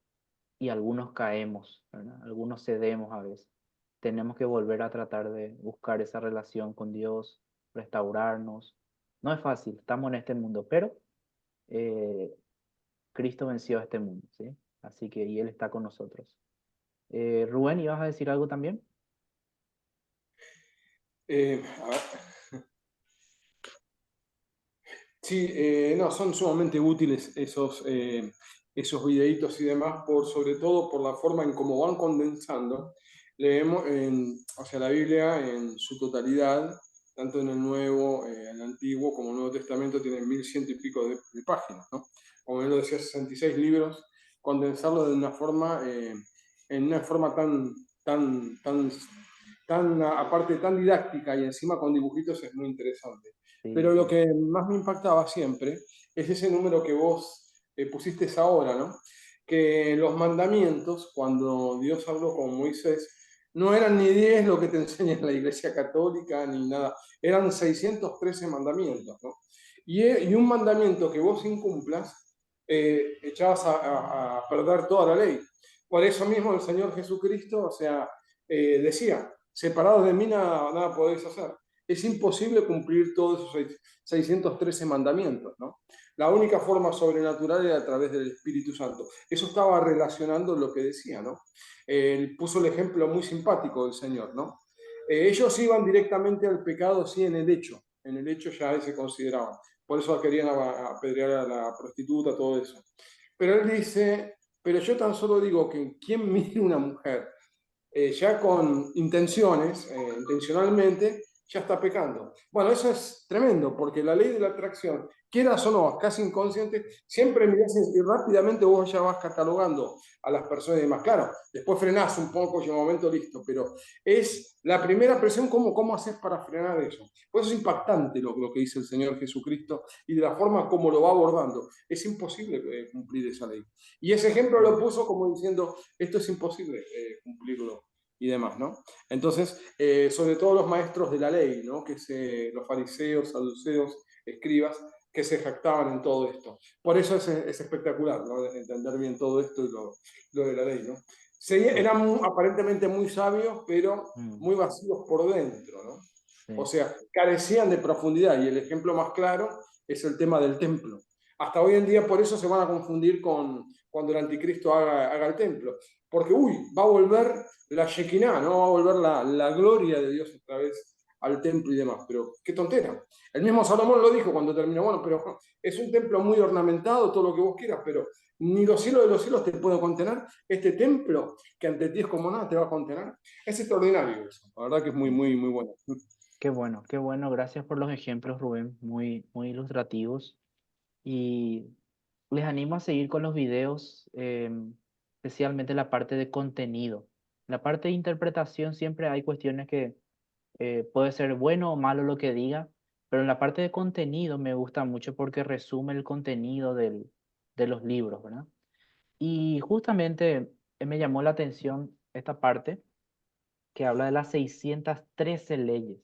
y algunos caemos, ¿verdad? Algunos cedemos a veces. Tenemos que volver a tratar de buscar esa relación con Dios, restaurarnos. No es fácil, estamos en este mundo, pero eh, Cristo venció a este mundo, ¿sí? Así que y Él está con nosotros. Rubén, ¿ibas a decir algo también? A ver. Sí, no, son sumamente útiles esos videitos y demás, sobre todo por la forma en cómo van condensando. Leemos, o sea, la Biblia en su totalidad, tanto en el Nuevo, el Antiguo como el Nuevo Testamento, tiene 1100 y pico de páginas, ¿no? Como él lo decía, 66 libros, condensarlo en una forma aparte tan didáctica y encima con dibujitos es muy interesante. Sí, Pero lo sí. que más me impactaba siempre es ese número que vos pusiste ahora, ¿no? Que los mandamientos, cuando Dios habló con Moisés, no eran ni 10 lo que te enseña la Iglesia Católica, ni nada, eran 613 mandamientos, ¿no? Y un mandamiento que vos incumplas, echabas a perder toda la ley. Por eso mismo el Señor Jesucristo, o sea, decía, separados de mí nada podéis hacer. Es imposible cumplir todos esos 613 mandamientos, ¿no? La única forma sobrenatural era a través del Espíritu Santo. Eso estaba relacionando lo que decía, ¿no? Él puso el ejemplo muy simpático del Señor, ¿no? Ellos iban directamente al pecado, sí, en el hecho ya se consideraban. por eso querían apedrear a la prostituta, todo eso. Pero él dice, pero yo tan solo digo que quien mire una mujer ya con intenciones, intencionalmente, ya está pecando. Bueno, eso es tremendo, porque la ley de la atracción, quieras o no, casi inconsciente, siempre mirás y rápidamente vos ya vas catalogando a las personas y demás. Claro, después frenás un poco y en un momento listo, pero es la primera presión, ¿cómo haces para frenar eso? Por eso es impactante lo que dice el Señor Jesucristo y de la forma como lo va abordando. Es imposible cumplir esa ley. Y ese ejemplo lo puso como diciendo, esto es imposible cumplirlo y demás, ¿no? Entonces, sobre todo los maestros de la ley, ¿no? Los fariseos, saduceos, escribas, que se jactaban en todo esto. Por eso es espectacular, ¿no? Entender bien todo esto y lo de la ley, ¿no? Eran aparentemente muy sabios, pero muy vacíos por dentro, ¿no? Sí. O sea, carecían de profundidad y el ejemplo más claro es el tema del templo. Hasta hoy en día por eso se van a confundir con cuando el anticristo haga el templo. Porque, va a volver la Shekinah, ¿no? Va a volver la gloria de Dios otra vez al templo y demás. Pero qué tontera. El mismo Salomón lo dijo cuando terminó, bueno, pero es un templo muy ornamentado, todo lo que vos quieras, pero ni los cielos de los cielos te puedo contener. Este templo, que ante ti es como nada, te va a contener. Es extraordinario eso. La verdad que es muy, muy, muy bueno. Qué bueno, gracias por los ejemplos, Rubén, muy, muy ilustrativos. Y les animo a seguir con los videos, especialmente la parte de contenido. La parte de interpretación siempre hay cuestiones que puede ser bueno o malo lo que diga, pero en la parte de contenido me gusta mucho porque resume el contenido de los libros, ¿verdad? Y justamente me llamó la atención esta parte que habla de las 613 leyes.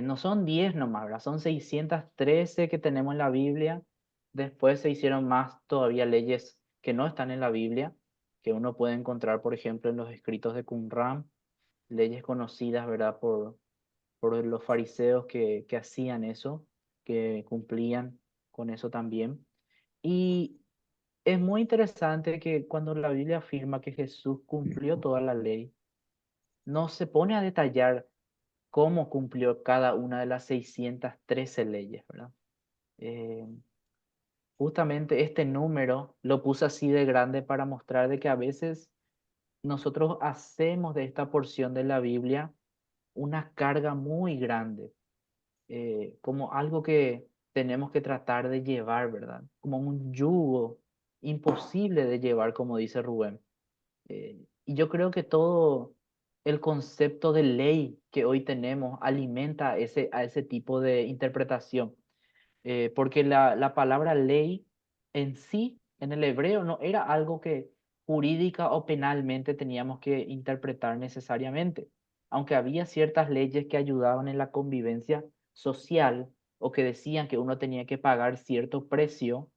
No son 10 nomás, ¿verdad? Son 613 que tenemos en la Biblia. Después se hicieron más todavía leyes que no están en la Biblia, que uno puede encontrar, por ejemplo, en los escritos de Qumran, leyes conocidas, ¿verdad? Por los fariseos que hacían eso, que cumplían con eso también. Y es muy interesante que cuando la Biblia afirma que Jesús cumplió toda la ley, no se pone a detallar cómo cumplió cada una de las 613 leyes, ¿verdad? Eh, Justamente este número lo puse así de grande para mostrar de que a veces nosotros hacemos de esta porción de la Biblia una carga muy grande, como algo que tenemos que tratar de llevar, ¿verdad? Como un yugo imposible de llevar, como dice Rubén. Y yo creo que todo el concepto de ley que hoy tenemos alimenta a ese tipo de interpretación. Porque la palabra ley en sí, en el hebreo, no era algo que jurídica o penalmente teníamos que interpretar necesariamente, aunque había ciertas leyes que ayudaban en la convivencia social o que decían que uno tenía que pagar cierto precio,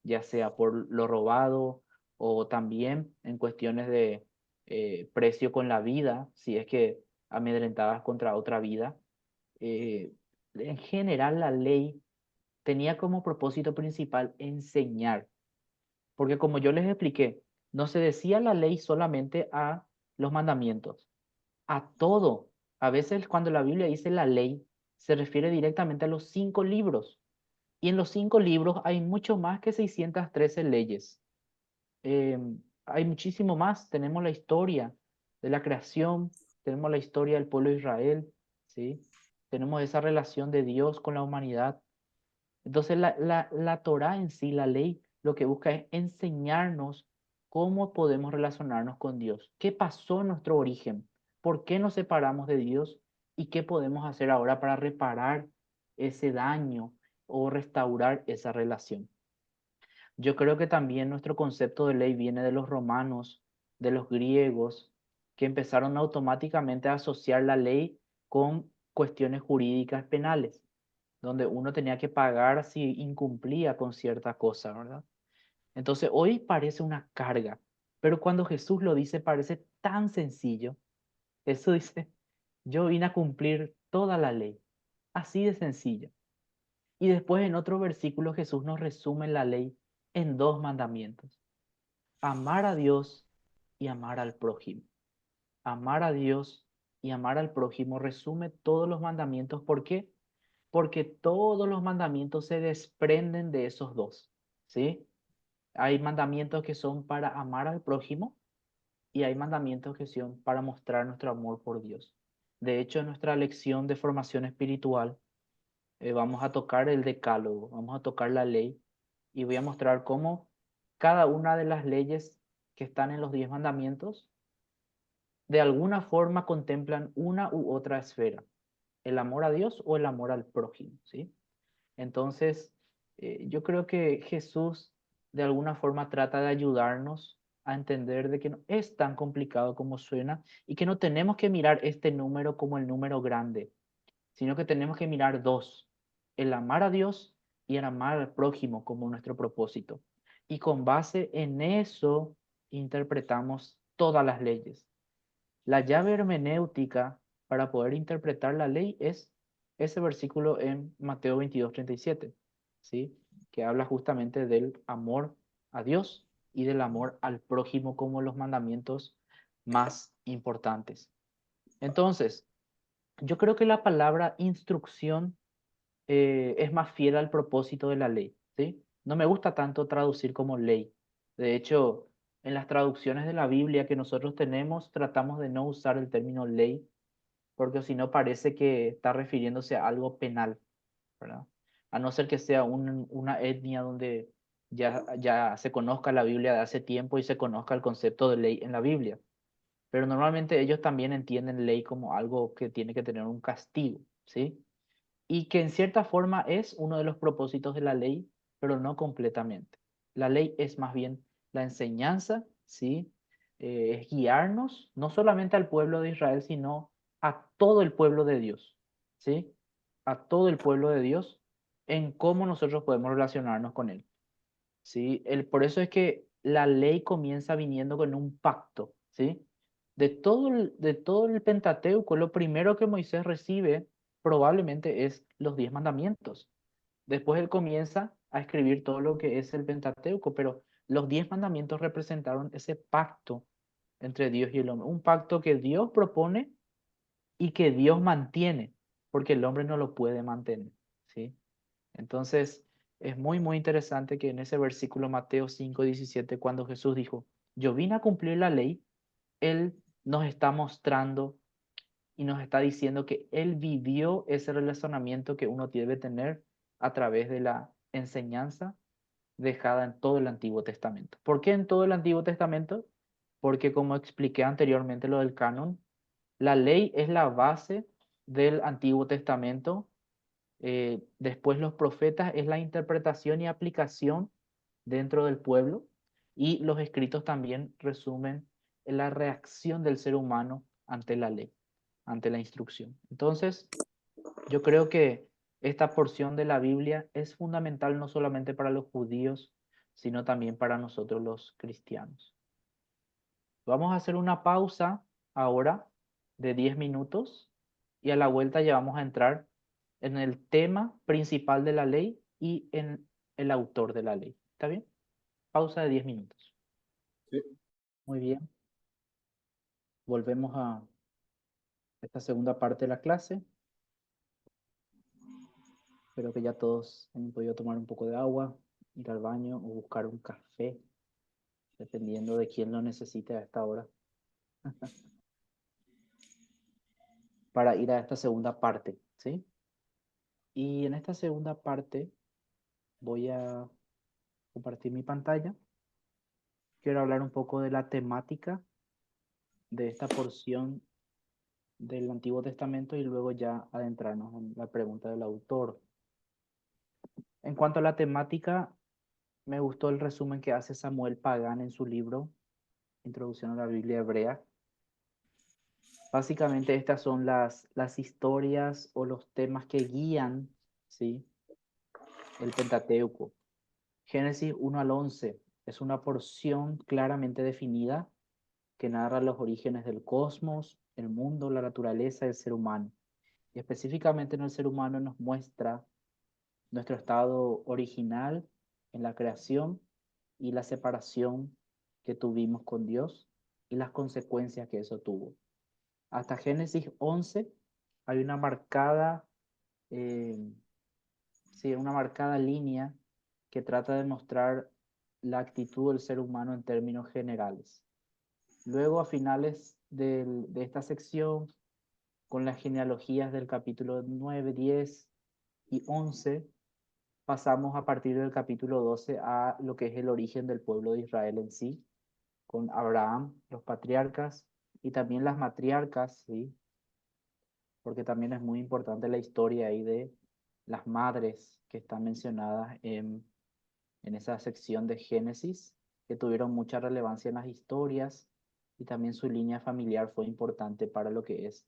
ya sea por lo robado o también en cuestiones de precio con la vida, si es que amedrentabas contra otra vida. Eh, en general, la ley tenía como propósito principal enseñar, porque como yo les expliqué, no se decía la ley solamente a los mandamientos, a todo. A veces cuando la Biblia dice la ley, se refiere directamente a los 5 libros. Y en los 5 libros hay mucho más que 613 leyes. Eh, Hay muchísimo más. Tenemos la historia de la creación, tenemos la historia del pueblo de Israel, ¿sí? Tenemos esa relación de Dios con la humanidad. Entonces la Torá en sí, la ley, lo que busca es enseñarnos cómo podemos relacionarnos con Dios, qué pasó en nuestro origen, por qué nos separamos de Dios y qué podemos hacer ahora para reparar ese daño o restaurar esa relación. Yo creo que también nuestro concepto de ley viene de los romanos, de los griegos, que empezaron automáticamente a asociar la ley con cuestiones jurídicas penales, donde uno tenía que pagar si incumplía con cierta cosa, ¿verdad? Entonces hoy parece una carga, pero cuando Jesús lo dice parece tan sencillo. Jesús dice, yo vine a cumplir toda la ley, así de sencillo. Y después en otro versículo Jesús nos resume la ley en 2 mandamientos: amar a Dios y amar al prójimo. Amar a Dios y amar al prójimo resume todos los mandamientos. ¿Por qué? porque todos los mandamientos se desprenden de esos dos, ¿sí? Hay mandamientos que son para amar al prójimo y hay mandamientos que son para mostrar nuestro amor por Dios. De hecho, en nuestra lección de formación espiritual, vamos a tocar el decálogo, vamos a tocar la ley y voy a mostrar cómo cada una de las leyes que están en los 10 mandamientos de alguna forma contemplan una u otra esfera, el amor a Dios o el amor al prójimo, ¿sí? Entonces, yo creo que Jesús de alguna forma trata de ayudarnos a entender de que no es tan complicado como suena y que no tenemos que mirar este número como el número grande, sino que tenemos que mirar dos, el amar a Dios y el amar al prójimo como nuestro propósito. Y con base en eso interpretamos todas las leyes. La llave hermenéutica para poder interpretar la ley es ese versículo en Mateo 22:37, ¿sí? Que habla justamente del amor a Dios y del amor al prójimo como los mandamientos más importantes. Entonces, yo creo que la palabra instrucción es más fiel al propósito de la ley, ¿sí? No me gusta tanto traducir como ley. De hecho, en las traducciones de la Biblia que nosotros tenemos, tratamos de no usar el término ley, porque si no parece que está refiriéndose a algo penal, ¿verdad? A no ser que sea una etnia donde ya se conozca la Biblia de hace tiempo y se conozca el concepto de ley en la Biblia. Pero normalmente ellos también entienden ley como algo que tiene que tener un castigo, ¿sí? Y que en cierta forma es uno de los propósitos de la ley, pero no completamente. La ley es más bien la enseñanza, ¿sí? Es guiarnos no solamente al pueblo de Israel, sino a todo el pueblo de Dios, ¿sí? A todo el pueblo de Dios en cómo nosotros podemos relacionarnos con él, ¿sí? Por eso es que la ley comienza viniendo con un pacto, ¿sí? De todo el Pentateuco, lo primero que Moisés recibe probablemente es los 10 mandamientos. Después él comienza a escribir todo lo que es el Pentateuco, pero los 10 mandamientos representaron ese pacto entre Dios y el hombre, un pacto que Dios propone y que Dios mantiene, porque el hombre no lo puede mantener, ¿sí? Entonces, es muy, muy interesante que en ese versículo Mateo 5:17, cuando Jesús dijo, yo vine a cumplir la ley, Él nos está mostrando y nos está diciendo que Él vivió ese relacionamiento que uno debe tener a través de la enseñanza dejada en todo el Antiguo Testamento. ¿Por qué en todo el Antiguo Testamento? Porque como expliqué anteriormente lo del canon, la ley es la base del Antiguo Testamento. Después los profetas es la interpretación y aplicación dentro del pueblo, y los escritos también resumen la reacción del ser humano ante la ley, ante la instrucción. Entonces, yo creo que esta porción de la Biblia es fundamental no solamente para los judíos, sino también para nosotros los cristianos. Vamos a hacer una pausa ahora de 10 minutos y a la vuelta ya vamos a entrar en el tema principal de la ley y en el autor de la ley. ¿Está bien? Pausa de 10 minutos. Sí. Muy bien. Volvemos a esta segunda parte de la clase. Espero que ya todos hayan podido tomar un poco de agua, ir al baño o buscar un café, dependiendo de quién lo necesite a esta hora, para ir a esta segunda parte, ¿sí? Y en esta segunda parte voy a compartir mi pantalla. Quiero hablar un poco de la temática de esta porción del Antiguo Testamento y luego ya adentrarnos en la pregunta del autor. En cuanto a la temática, me gustó el resumen que hace Samuel Pagán en su libro Introducción a la Biblia Hebrea. Básicamente estas son las historias o los temas que guían, ¿sí?, el Pentateuco. Génesis 1 al 11 es una porción claramente definida que narra los orígenes del cosmos, el mundo, la naturaleza, el ser humano. Y específicamente en el ser humano nos muestra nuestro estado original en la creación y la separación que tuvimos con Dios y las consecuencias que eso tuvo. Hasta Génesis 11 hay una marcada sí, una marcada línea que trata de mostrar la actitud del ser humano en términos generales. Luego, a finales de esta sección, con las genealogías del capítulo 9, 10 y 11, pasamos a partir del capítulo 12 a lo que es el origen del pueblo de Israel en sí, con Abraham, los patriarcas y también las matriarcas, ¿sí? Porque también es muy importante la historia ahí de las madres que están mencionadas en esa sección de Génesis, que tuvieron mucha relevancia en las historias y también su línea familiar fue importante para lo que es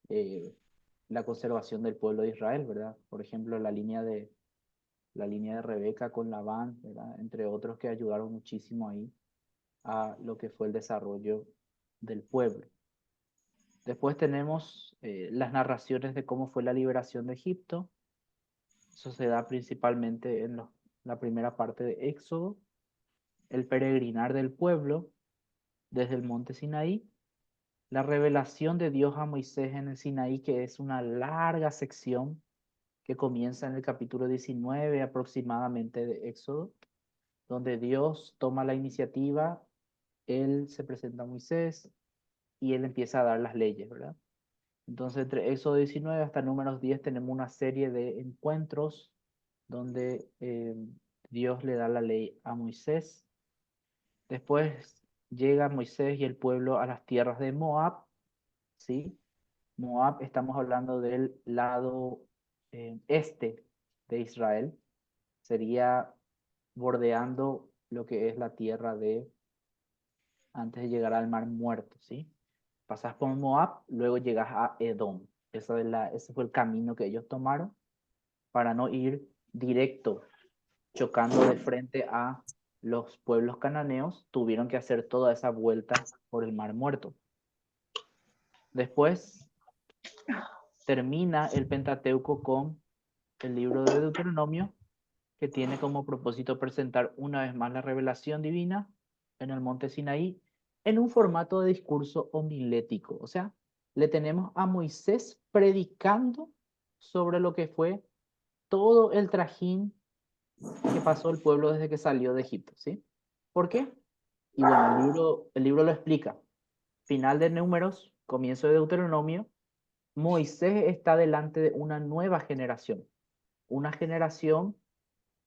eh, la conservación del pueblo de Israel, ¿verdad? Por ejemplo, la línea de Rebeca con Labán, ¿verdad? Entre otros que ayudaron muchísimo ahí a lo que fue el desarrollo del pueblo. Después tenemos las narraciones de cómo fue la liberación de Egipto. Eso se da principalmente en la primera parte de Éxodo, el peregrinar del pueblo desde el monte Sinaí, la revelación de Dios a Moisés en el Sinaí, que es una larga sección que comienza en el capítulo 19 aproximadamente de Éxodo, donde Dios toma la iniciativa, él se presenta a Moisés y él empieza a dar las leyes, ¿verdad? Entonces, entre Éxodo 19 hasta Números 10 tenemos una serie de encuentros donde Dios le da la ley a Moisés. Después llega Moisés y el pueblo a las tierras de Moab, ¿sí? Moab, estamos hablando del lado este de Israel, sería bordeando lo que es la tierra de, antes de llegar al Mar Muerto, ¿sí? Pasas por Moab, luego llegas a Edom. Ese fue el camino que ellos tomaron para no ir directo, chocando de frente a los pueblos cananeos, tuvieron que hacer toda esa vuelta por el Mar Muerto. Después termina el Pentateuco con el libro de Deuteronomio, que tiene como propósito presentar una vez más la revelación divina en el monte Sinaí en un formato de discurso homilético. O sea, le tenemos a Moisés predicando sobre lo que fue todo el trajín que pasó el pueblo desde que salió de Egipto, ¿sí? ¿Por qué? Y bueno, el libro lo explica. Final de Números, comienzo de Deuteronomio, Moisés está delante de una nueva generación, una generación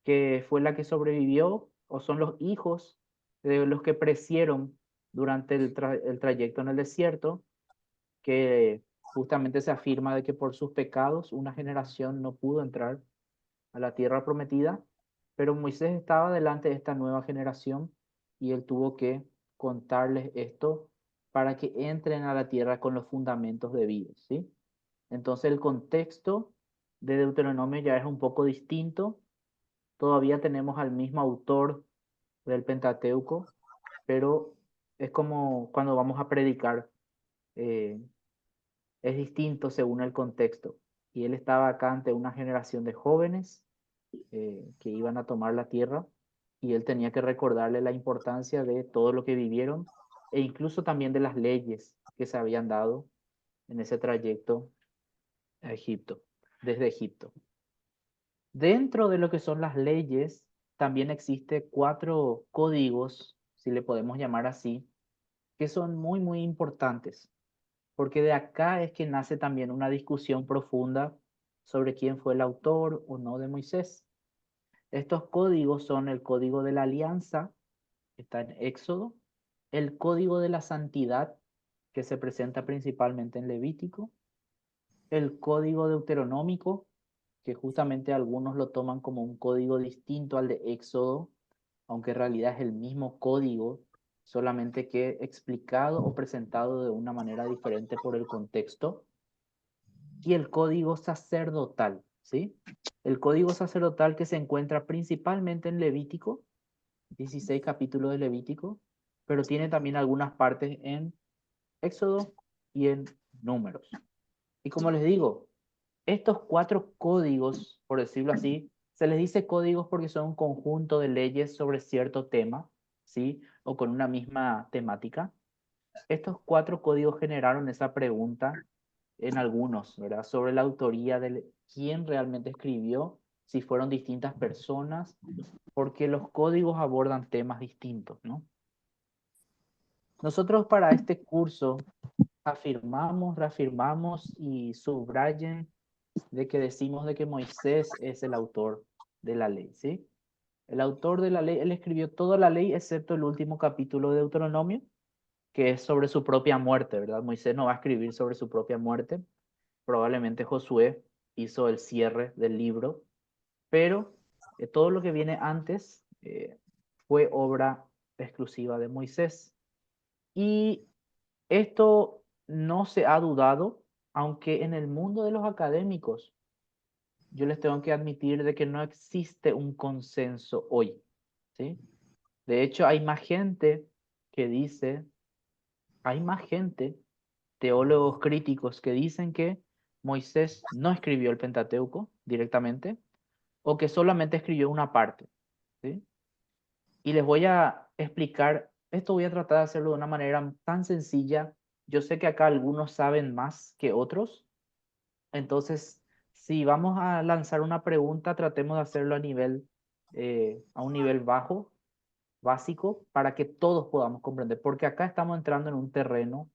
que fue la que sobrevivió o son los hijos de los que perecieron durante el trayecto en el desierto, que justamente se afirma de que por sus pecados una generación no pudo entrar a la tierra prometida, pero Moisés estaba delante de esta nueva generación y él tuvo que contarles esto para que entren a la tierra con los fundamentos debidos, ¿sí? Entonces el contexto de Deuteronomio ya es un poco distinto. Todavía tenemos al mismo autor del Pentateuco, pero es como cuando vamos a predicar, eh, es distinto según el contexto. Y él estaba acá ante una generación de jóvenes que iban a tomar la tierra y él tenía que recordarle la importancia de todo lo que vivieron e incluso también de las leyes que se habían dado en ese trayecto a Egipto, desde Egipto. Dentro de lo que son las leyes, también existe 4 códigos, si le podemos llamar así, que son muy, muy importantes, porque de acá es que nace también una discusión profunda sobre quién fue el autor o no de Moisés. Estos códigos son el código de la alianza, que está en Éxodo, el código de la santidad, que se presenta principalmente en Levítico, el código deuteronómico, que justamente algunos lo toman como un código distinto al de Éxodo, aunque en realidad es el mismo código, solamente que explicado o presentado de una manera diferente por el contexto, y el código sacerdotal, ¿sí? El código sacerdotal que se encuentra principalmente en Levítico, 16 capítulos de Levítico, pero tiene también algunas partes en Éxodo y en Números. Y como les digo, estos 4 códigos, por decirlo así, se les dice códigos porque son un conjunto de leyes sobre cierto tema, ¿sí? O con una misma temática. Estos 4 códigos generaron esa pregunta en algunos, ¿verdad? Sobre la autoría de quién realmente escribió si fueron distintas personas, porque los códigos abordan temas distintos, ¿no? Nosotros para este curso afirmamos, reafirmamos y subrayen de que decimos de que Moisés es el autor de la ley, ¿sí? El autor de la ley, él escribió toda la ley excepto el último capítulo de Deuteronomio, que es sobre su propia muerte, ¿verdad? Moisés no va a escribir sobre su propia muerte. Probablemente Josué hizo el cierre del libro, pero todo lo que viene antes fue obra exclusiva de Moisés. Y esto no se ha dudado, aunque en el mundo de los académicos yo les tengo que admitir de que no existe un consenso hoy, ¿sí? De hecho, hay más gente que dice, hay más gente, teólogos críticos que dicen que Moisés no escribió el Pentateuco directamente o que solamente escribió una parte, ¿sí? Y les voy a explicar, esto voy a tratar de hacerlo de una manera tan sencilla. Yo sé que acá algunos saben más que otros, entonces si vamos a lanzar una pregunta, tratemos de hacerlo a un nivel bajo, básico, para que todos podamos comprender, porque acá estamos entrando en un terreno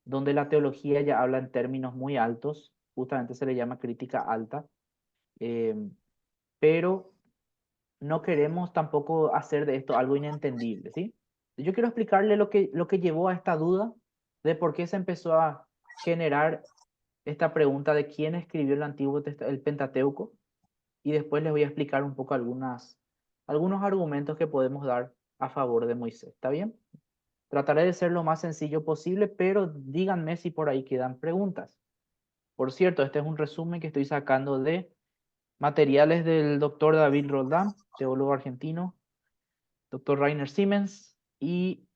donde la teología ya habla en términos muy altos, justamente se le llama crítica alta, eh, pero no queremos tampoco hacer de esto algo inentendible, ¿sí? Yo quiero explicarle lo que llevó a esta duda de por qué se empezó a generar esta pregunta de quién escribió el Pentateuco, y después les voy a explicar un poco algunos argumentos que podemos dar a favor de Moisés, ¿está bien? Trataré de ser lo más sencillo posible, pero díganme si por ahí quedan preguntas. Por cierto, este es un resumen que estoy sacando de materiales del doctor David Roldán, teólogo argentino, doctor Rainer Siemens, y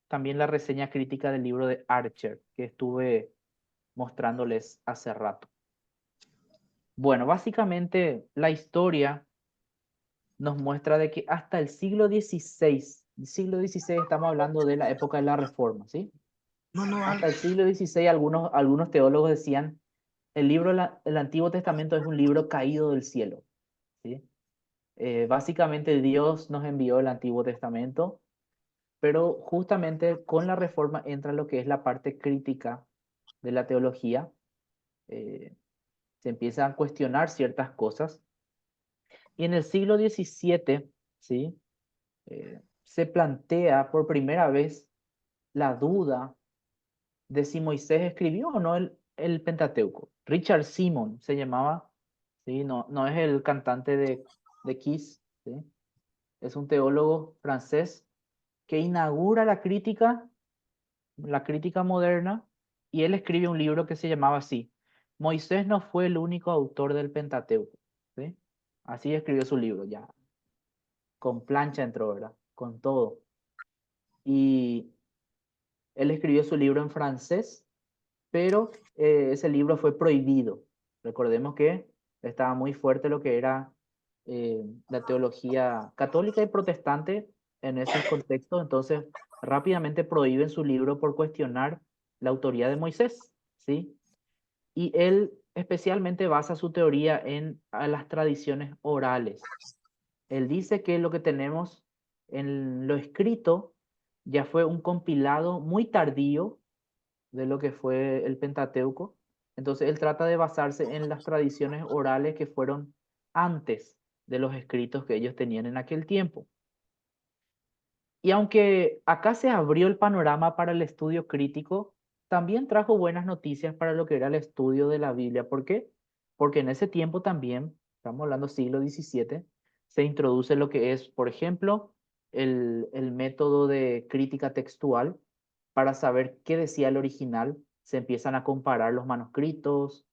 también la reseña crítica del libro de Archer, que estuve mostrándoles hace rato. Bueno, básicamente la historia nos muestra de que hasta el siglo XVI estamos hablando de la época de la Reforma, ¿sí? Hasta el siglo XVI algunos teólogos decían el Antiguo Testamento es un libro caído del cielo, ¿sí? Básicamente Dios nos envió el Antiguo Testamento, pero justamente con la Reforma entra lo que es la parte crítica de la teología. Se empiezan a cuestionar ciertas cosas. Y en el siglo XVII, ¿sí? Se plantea por primera vez la duda de si Moisés escribió o no el Pentateuco. Richard Simon se llamaba, ¿sí? No es el cantante de Kiss, ¿sí? Es un teólogo francés que inaugura la crítica moderna, y él escribe un libro que se llamaba así: Moisés no fue el único autor del Pentateuco, ¿sí? Así escribió su libro, ya con plancha entró, ¿verdad? Con todo. Y él escribió su libro en francés, pero ese libro fue prohibido. Recordemos que estaba muy fuerte lo que era la teología católica y protestante en esos contextos, entonces rápidamente prohíben su libro por cuestionar la autoría de Moisés, ¿sí? Y él especialmente basa su teoría en las tradiciones orales. Él dice que lo que tenemos en lo escrito ya fue un compilado muy tardío de lo que fue el Pentateuco. Entonces él trata de basarse en las tradiciones orales que fueron antes de los escritos que ellos tenían en aquel tiempo. Y aunque acá se abrió el panorama para el estudio crítico, también trajo buenas noticias para lo que era el estudio de la Biblia. ¿Por qué? Porque en ese tiempo también, estamos hablando siglo XVII, se introduce lo que es, por ejemplo, el método de crítica textual para saber qué decía el original. Se empiezan a comparar los manuscritos,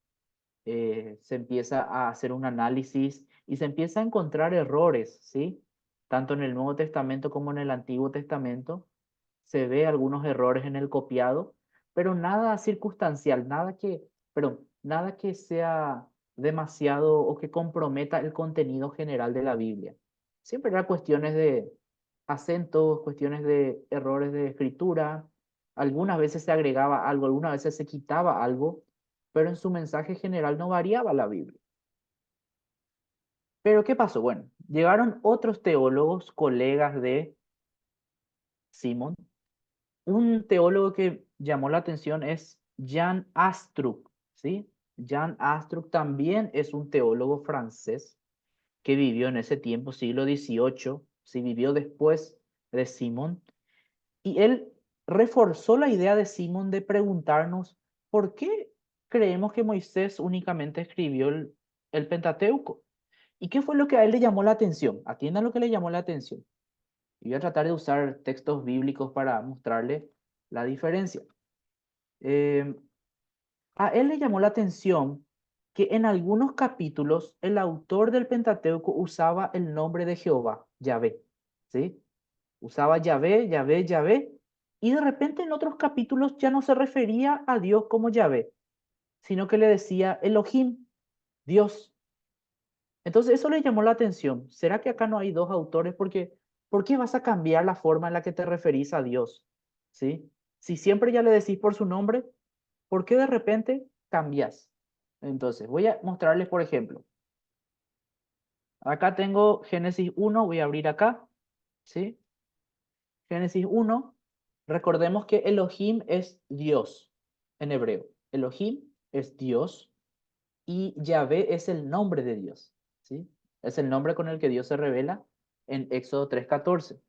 se empieza a hacer un análisis y se empieza a encontrar errores, ¿sí? Tanto en el Nuevo Testamento como en el Antiguo Testamento se ve algunos errores en el copiado, pero nada circunstancial, nada que sea demasiado o que comprometa el contenido general de la Biblia. Siempre eran cuestiones de acentos, cuestiones de errores de escritura, algunas veces se agregaba algo, algunas veces se quitaba algo, pero en su mensaje general no variaba la Biblia. Pero ¿qué pasó? Bueno, llegaron otros teólogos, colegas de Simón. Un teólogo que llamó la atención es Jean Astruc, ¿sí? Jean Astruc también es un teólogo francés que vivió en ese tiempo, siglo XVIII, sí, vivió después de Simón, y él reforzó la idea de Simón de preguntarnos por qué creemos que Moisés únicamente escribió el Pentateuco. ¿Y qué fue lo que a él le llamó la atención? Atiendan lo que le llamó la atención. Y voy a tratar de usar textos bíblicos para mostrarle la diferencia. Eh, a él le llamó la atención que en algunos capítulos el autor del Pentateuco usaba el nombre de Jehová, Yahvé, ¿sí? Usaba Yahvé, Yahvé, Yahvé, y de repente en otros capítulos ya no se refería a Dios como Yahvé, sino que le decía Elohim, Dios. Entonces eso le llamó la atención. ¿Será que acá no hay dos autores? Porque, ¿por qué vas a cambiar la forma en la que te referís a Dios? ¿Sí? Si siempre ya le decís por su nombre, ¿por qué de repente cambias? Entonces, voy a mostrarles, por ejemplo. Acá tengo Génesis 1, voy a abrir acá, ¿sí? Génesis 1, recordemos que Elohim es Dios en hebreo. Elohim es Dios y Yahvé es el nombre de Dios, ¿sí? Es el nombre con el que Dios se revela en Éxodo 3:14.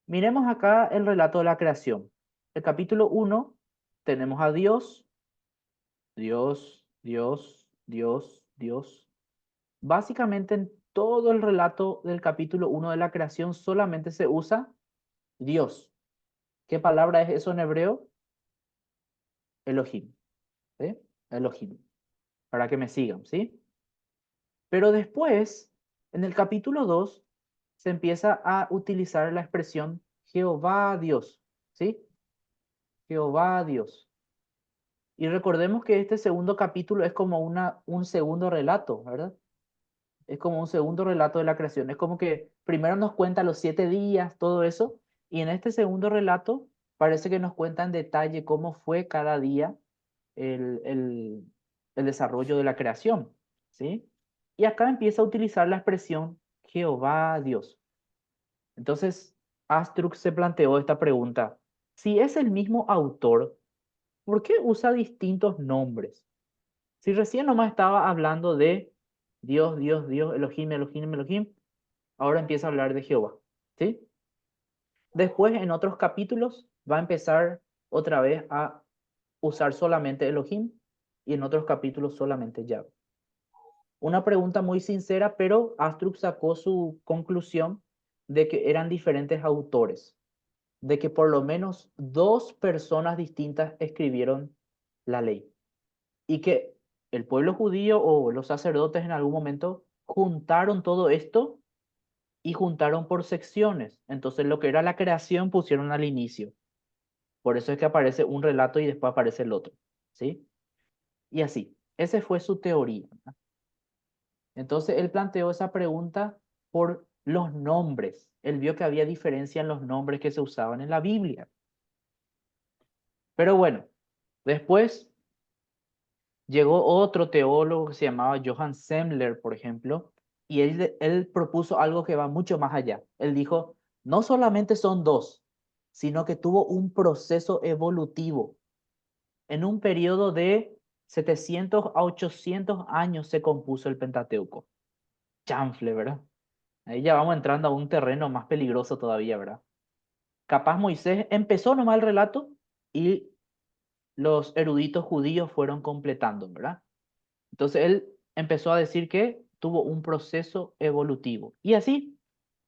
Miremos acá el relato de la creación. El capítulo 1 tenemos a Dios, Dios, Dios, Dios, Dios. Básicamente en todo el relato del capítulo 1 de la creación solamente se usa Dios. ¿Qué palabra es eso en hebreo? Elohim, ¿sí? Elohim, para que me sigan, ¿sí? Pero después, en el capítulo 2, se empieza a utilizar la expresión Jehová Dios, ¿sí? Jehová Dios. Y recordemos que este segundo capítulo es como un segundo relato, ¿verdad? Es como un segundo relato de la creación. Es como que primero nos cuenta los 7 días, todo eso, y en este segundo relato parece que nos cuenta en detalle cómo fue cada día el, el, el desarrollo de la creación, ¿sí? Y acá empieza a utilizar la expresión Jehová Dios. Entonces, Astruc se planteó esta pregunta. Si es el mismo autor, ¿por qué usa distintos nombres? Si recién nomás estaba hablando de Dios, Dios, Dios, Elohim, Elohim, Elohim, ahora empieza a hablar de Jehová, ¿sí? Después, en otros capítulos, va a empezar otra vez a usar solamente Elohim y en otros capítulos solamente Yahweh. Una pregunta muy sincera, pero Astruc sacó su conclusión de que eran diferentes autores, de que por lo menos dos personas distintas escribieron la ley y que el pueblo judío o los sacerdotes en algún momento juntaron todo esto y juntaron por secciones. Entonces lo que era la creación pusieron al inicio. Por eso es que aparece un relato y después aparece el otro, ¿sí? Y así, esa fue su teoría. Entonces él planteó esa pregunta por los nombres. Él vio que había diferencia en los nombres que se usaban en la Biblia. Pero bueno, después llegó otro teólogo que se llamaba Johann Semler, por ejemplo, y él propuso algo que va mucho más allá. Él dijo, no solamente son dos, sino que tuvo un proceso evolutivo. En un periodo de 700 a 800 años se compuso el Pentateuco. Chanfle, ¿verdad? Ahí ya vamos entrando a un terreno más peligroso todavía, ¿verdad? Capaz Moisés empezó nomás el relato y los eruditos judíos fueron completando, ¿verdad? Entonces él empezó a decir que tuvo un proceso evolutivo. Y así,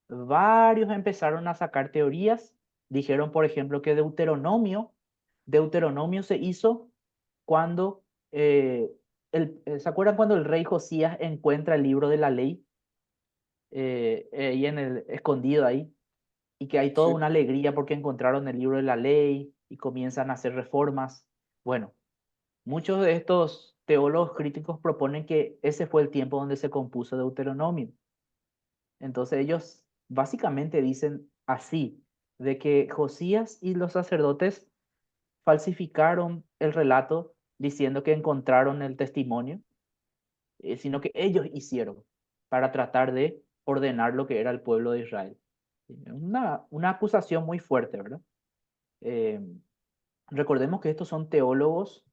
varios empezaron a sacar teorías. Dijeron, por ejemplo, que Deuteronomio se hizo cuando, ¿se acuerdan cuando el rey Josías encuentra el libro de la ley ahí escondido ahí? Y que hay toda Sí. una alegría porque encontraron el libro de la ley y comienzan a hacer reformas. Bueno, muchos de estos teólogos críticos proponen que ese fue el tiempo donde se compuso Deuteronomio. Entonces ellos básicamente dicen así, de que Josías y los sacerdotes falsificaron el relato diciendo que encontraron el testimonio, sino que ellos hicieron para tratar de ordenar lo que era el pueblo de Israel. Una acusación muy fuerte, ¿verdad? Eh, Recordemos que estos son teólogos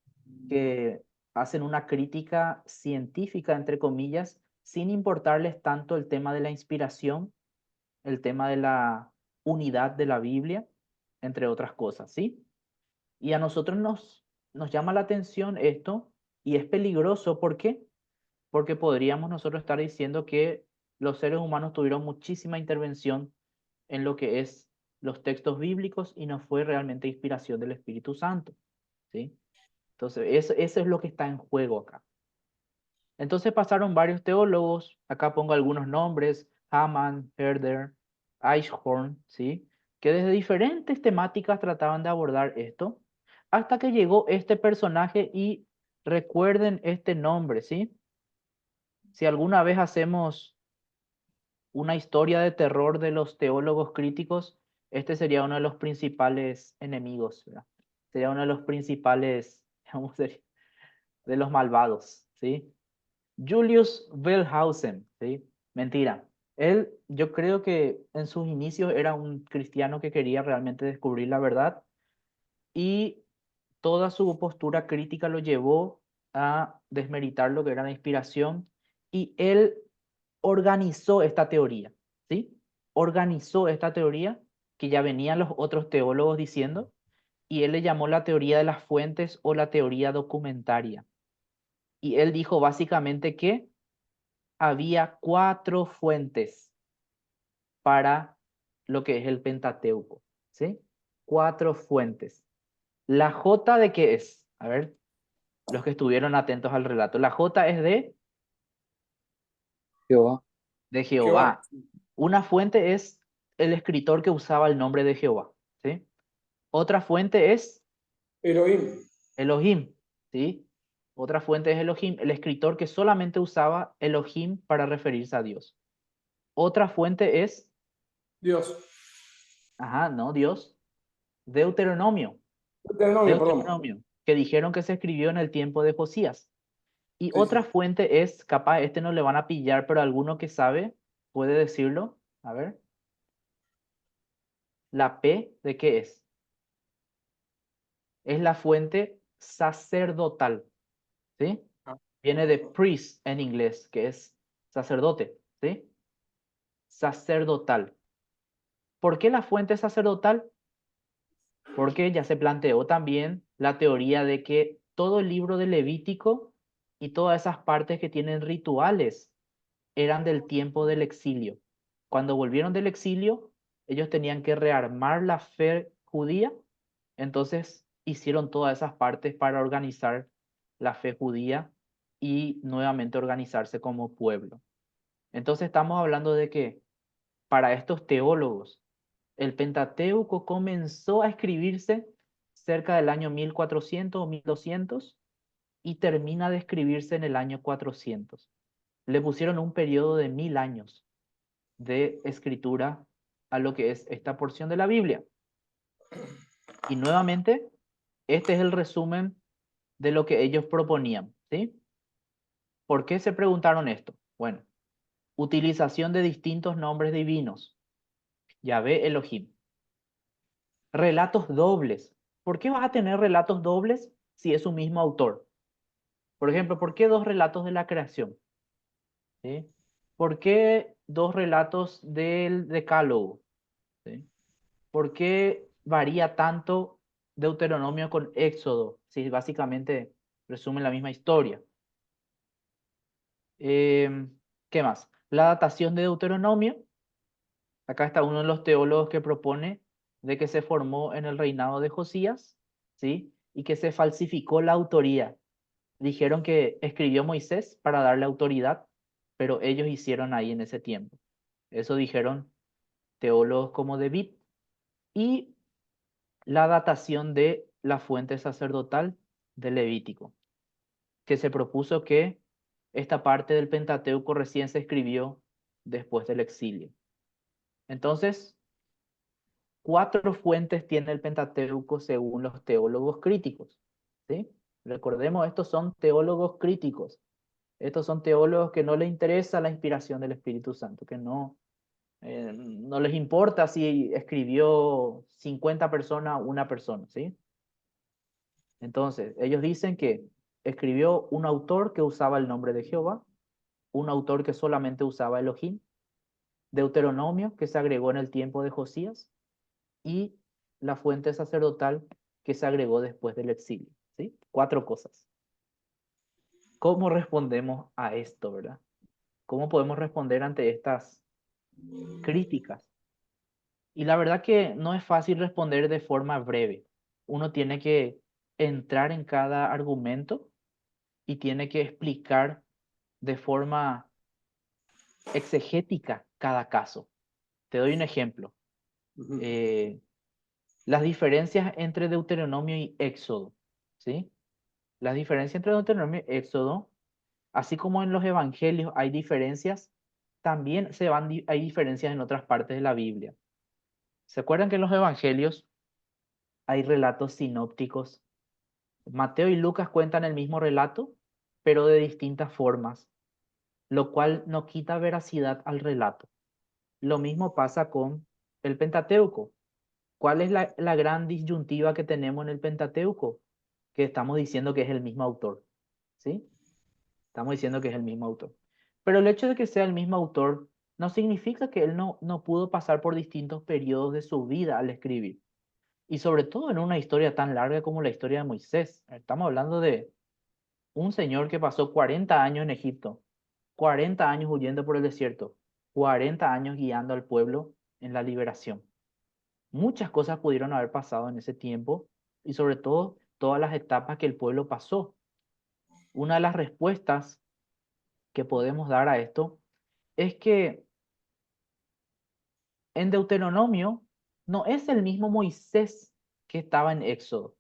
que hacen una crítica científica, entre comillas, sin importarles tanto el tema de la inspiración, el tema de la unidad de la Biblia, entre otras cosas, ¿sí? Y a nosotros nos llama la atención esto y es peligroso. ¿Por qué? Porque podríamos nosotros estar diciendo que los seres humanos tuvieron muchísima intervención en lo que es los textos bíblicos y no fue realmente inspiración del Espíritu Santo, ¿sí? Entonces, eso es lo que está en juego acá. Entonces pasaron varios teólogos, acá pongo algunos nombres: Hamann, Herder, Eichhorn, ¿sí? Que desde diferentes temáticas trataban de abordar esto, hasta que llegó este personaje y recuerden este nombre, ¿sí? Si alguna vez hacemos una historia de terror de los teólogos críticos, este sería uno de los principales enemigos, ¿verdad? Sería uno de los principales, digamos, de los malvados, ¿sí? Julius Wellhausen, ¿sí? Mentira. Él, yo creo que en sus inicios era un cristiano que quería realmente descubrir la verdad y toda su postura crítica lo llevó a desmeritar lo que era la inspiración y él organizó esta teoría, ¿sí? Organizó esta teoría que ya venían los otros teólogos diciendo y él le llamó la teoría de las fuentes o la teoría documentaria. Y él dijo básicamente que había 4 fuentes para lo que es el Pentateuco, ¿sí? 4 fuentes. ¿La J de qué es? A ver, los que estuvieron atentos al relato. La J es Jehová. de Jehová, Jehová. Una fuente es el escritor que usaba el nombre de Jehová, ¿sí? Otra fuente es Elohim, Elohim, ¿sí? Otra fuente es Elohim, el escritor que solamente usaba Elohim para referirse a Dios. Otra fuente es, Dios. no, Dios, Deuteronomio. Deuteronomio, perdón. Deuteronomio, que dijeron que se escribió en el tiempo de Josías. Y Sí, otra sí. fuente es, capaz este no le van a pillar, pero alguno que sabe puede decirlo. A ver, ¿la P de qué es? Es la fuente sacerdotal, ¿sí? Ah, Viene de priest en inglés, que es sacerdote, ¿sí? Sacerdotal. ¿Por qué la fuente sacerdotal? Porque ya se planteó también la teoría de que todo el libro de Levítico y todas esas partes que tienen rituales eran del tiempo del exilio. Cuando volvieron del exilio, ellos tenían que rearmar la fe judía, entonces hicieron todas esas partes para organizar la fe judía y nuevamente organizarse como pueblo. Entonces estamos hablando de que para estos teólogos, el Pentateuco comenzó a escribirse cerca del año 1400 o 1200 y termina de escribirse en el año 400. Le pusieron un periodo de 1000 años de escritura a lo que es esta porción de la Biblia. Y nuevamente, este es el resumen de lo que ellos proponían, ¿sí? ¿Por qué se preguntaron esto? Bueno, utilización de distintos nombres divinos. Yahvé, Elohim. Relatos dobles. ¿Por qué vas a tener relatos dobles si es un mismo autor? Por ejemplo, ¿por qué 2 relatos de la creación? ¿Sí? ¿Por qué 2 relatos del Decálogo? ¿Sí? ¿Por qué varía tanto Deuteronomio con Éxodo? Si básicamente resumen la misma historia. ¿Qué más? La datación de Deuteronomio. Acá está uno de los teólogos que propone de que se formó en el reinado de Josías, ¿sí? Y que se falsificó la autoría. Dijeron que escribió Moisés para darle autoridad, pero ellos hicieron ahí en ese tiempo. Eso dijeron teólogos como David. Y la datación de la fuente sacerdotal de Levítico, que se propuso que esta parte del Pentateuco recién se escribió después del exilio. Entonces, 4 fuentes tiene el Pentateuco según los teólogos críticos, ¿sí? Recordemos, estos son teólogos críticos. Estos son teólogos que no les interesa la inspiración del Espíritu Santo, que no les importa si escribió 50 personas o una persona, ¿sí? Entonces, ellos dicen que escribió un autor que usaba el nombre de Jehová, un autor que solamente usaba Elohim, Deuteronomio, que se agregó en el tiempo de Josías, y la fuente sacerdotal que se agregó después del exilio, ¿sí? 4 cosas. ¿Cómo respondemos a esto, verdad? ¿Cómo podemos responder ante estas críticas? Y la verdad que no es fácil responder de forma breve. Uno tiene que entrar en cada argumento y tiene que explicar de forma exegética cada caso. Te doy un ejemplo. Las diferencias entre Deuteronomio y Éxodo, ¿sí? Las diferencias entre Deuteronomio y Éxodo, así como en los evangelios hay diferencias, también hay diferencias en otras partes de la Biblia. ¿Se acuerdan que en los evangelios hay relatos sinópticos? Mateo y Lucas cuentan el mismo relato, pero de distintas formas, lo cual no quita veracidad al relato. Lo mismo pasa con el Pentateuco. ¿Cuál es la gran disyuntiva que tenemos en el Pentateuco? Que estamos diciendo que es el mismo autor, ¿sí? Estamos diciendo que es el mismo autor. Pero el hecho de que sea el mismo autor no significa que él no pudo pasar por distintos periodos de su vida al escribir. Y sobre todo en una historia tan larga como la historia de Moisés. Estamos hablando de un señor que pasó 40 años en Egipto, 40 años huyendo por el desierto, 40 años guiando al pueblo en la liberación. Muchas cosas pudieron haber pasado en ese tiempo y sobre todo todas las etapas que el pueblo pasó. Una de las respuestas que podemos dar a esto es que en Deuteronomio no es el mismo Moisés que estaba en Éxodo.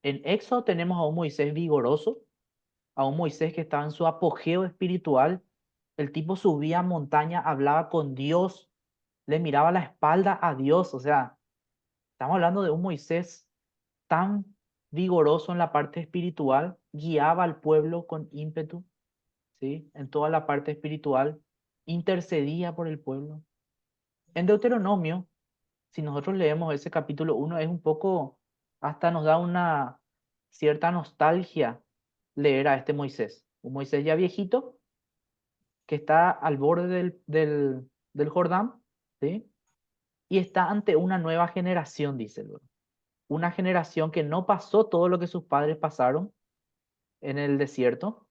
En Éxodo tenemos a un Moisés vigoroso, a un Moisés que estaba en su apogeo espiritual. El tipo subía a montaña, hablaba con Dios, le miraba la espalda a Dios. O sea, estamos hablando de un Moisés tan vigoroso en la parte espiritual, guiaba al pueblo con ímpetu, ¿sí? En toda la parte espiritual, intercedía por el pueblo. En Deuteronomio, si nosotros leemos ese capítulo 1, es un poco, hasta nos da una cierta nostalgia leer a este Moisés. Un Moisés ya viejito, que está al borde del Jordán, ¿sí? Y está ante una nueva generación, dice luego. Una generación que no pasó todo lo que sus padres pasaron en el desierto,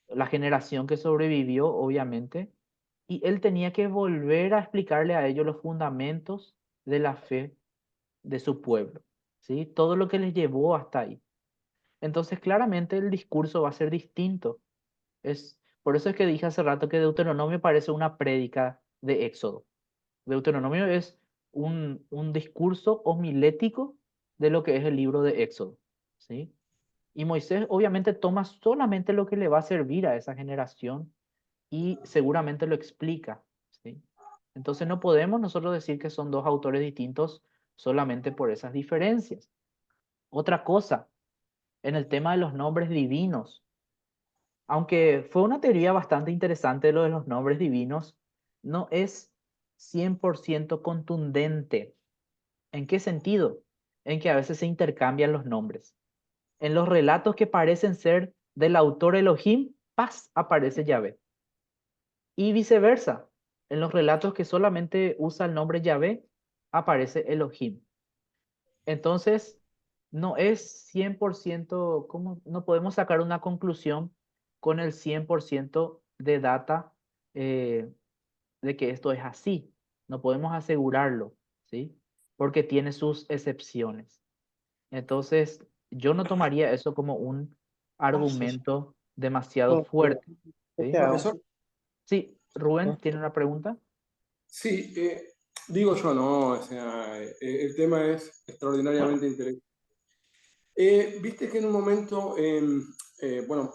la generación que sobrevivió, obviamente, y él tenía que volver a explicarle a ellos los fundamentos de la fe de su pueblo, ¿sí? Todo lo que les llevó hasta ahí. Entonces, claramente el discurso va a ser distinto. Por eso es que dije hace rato que Deuteronomio parece una prédica de Éxodo. Deuteronomio es un discurso homilético de lo que es el libro de Éxodo, ¿sí? Y Moisés obviamente toma solamente lo que le va a servir a esa generación y seguramente lo explica, ¿sí? Entonces no podemos nosotros decir que son dos autores distintos solamente por esas diferencias. Otra cosa, en el tema de los nombres divinos, aunque fue una teoría bastante interesante lo de los nombres divinos, no es 100% contundente. ¿En qué sentido? En que a veces se intercambian los nombres. En los relatos que parecen ser del autor Elohim, paz, aparece Yahvé. Y viceversa. En los relatos que solamente usa el nombre Yahvé, aparece Elohim. Entonces, no es 100%, no podemos sacar una conclusión con el 100% de data de que esto es así. No podemos asegurarlo, ¿sí? Porque tiene sus excepciones. Entonces, yo no tomaría eso como un argumento demasiado fuerte, ¿sí? Profesor, Sí, Rubén, ¿tiene una pregunta? sí, digo yo, ¿no? O sea, el tema es extraordinariamente interesante. Viste que en un momento, bueno,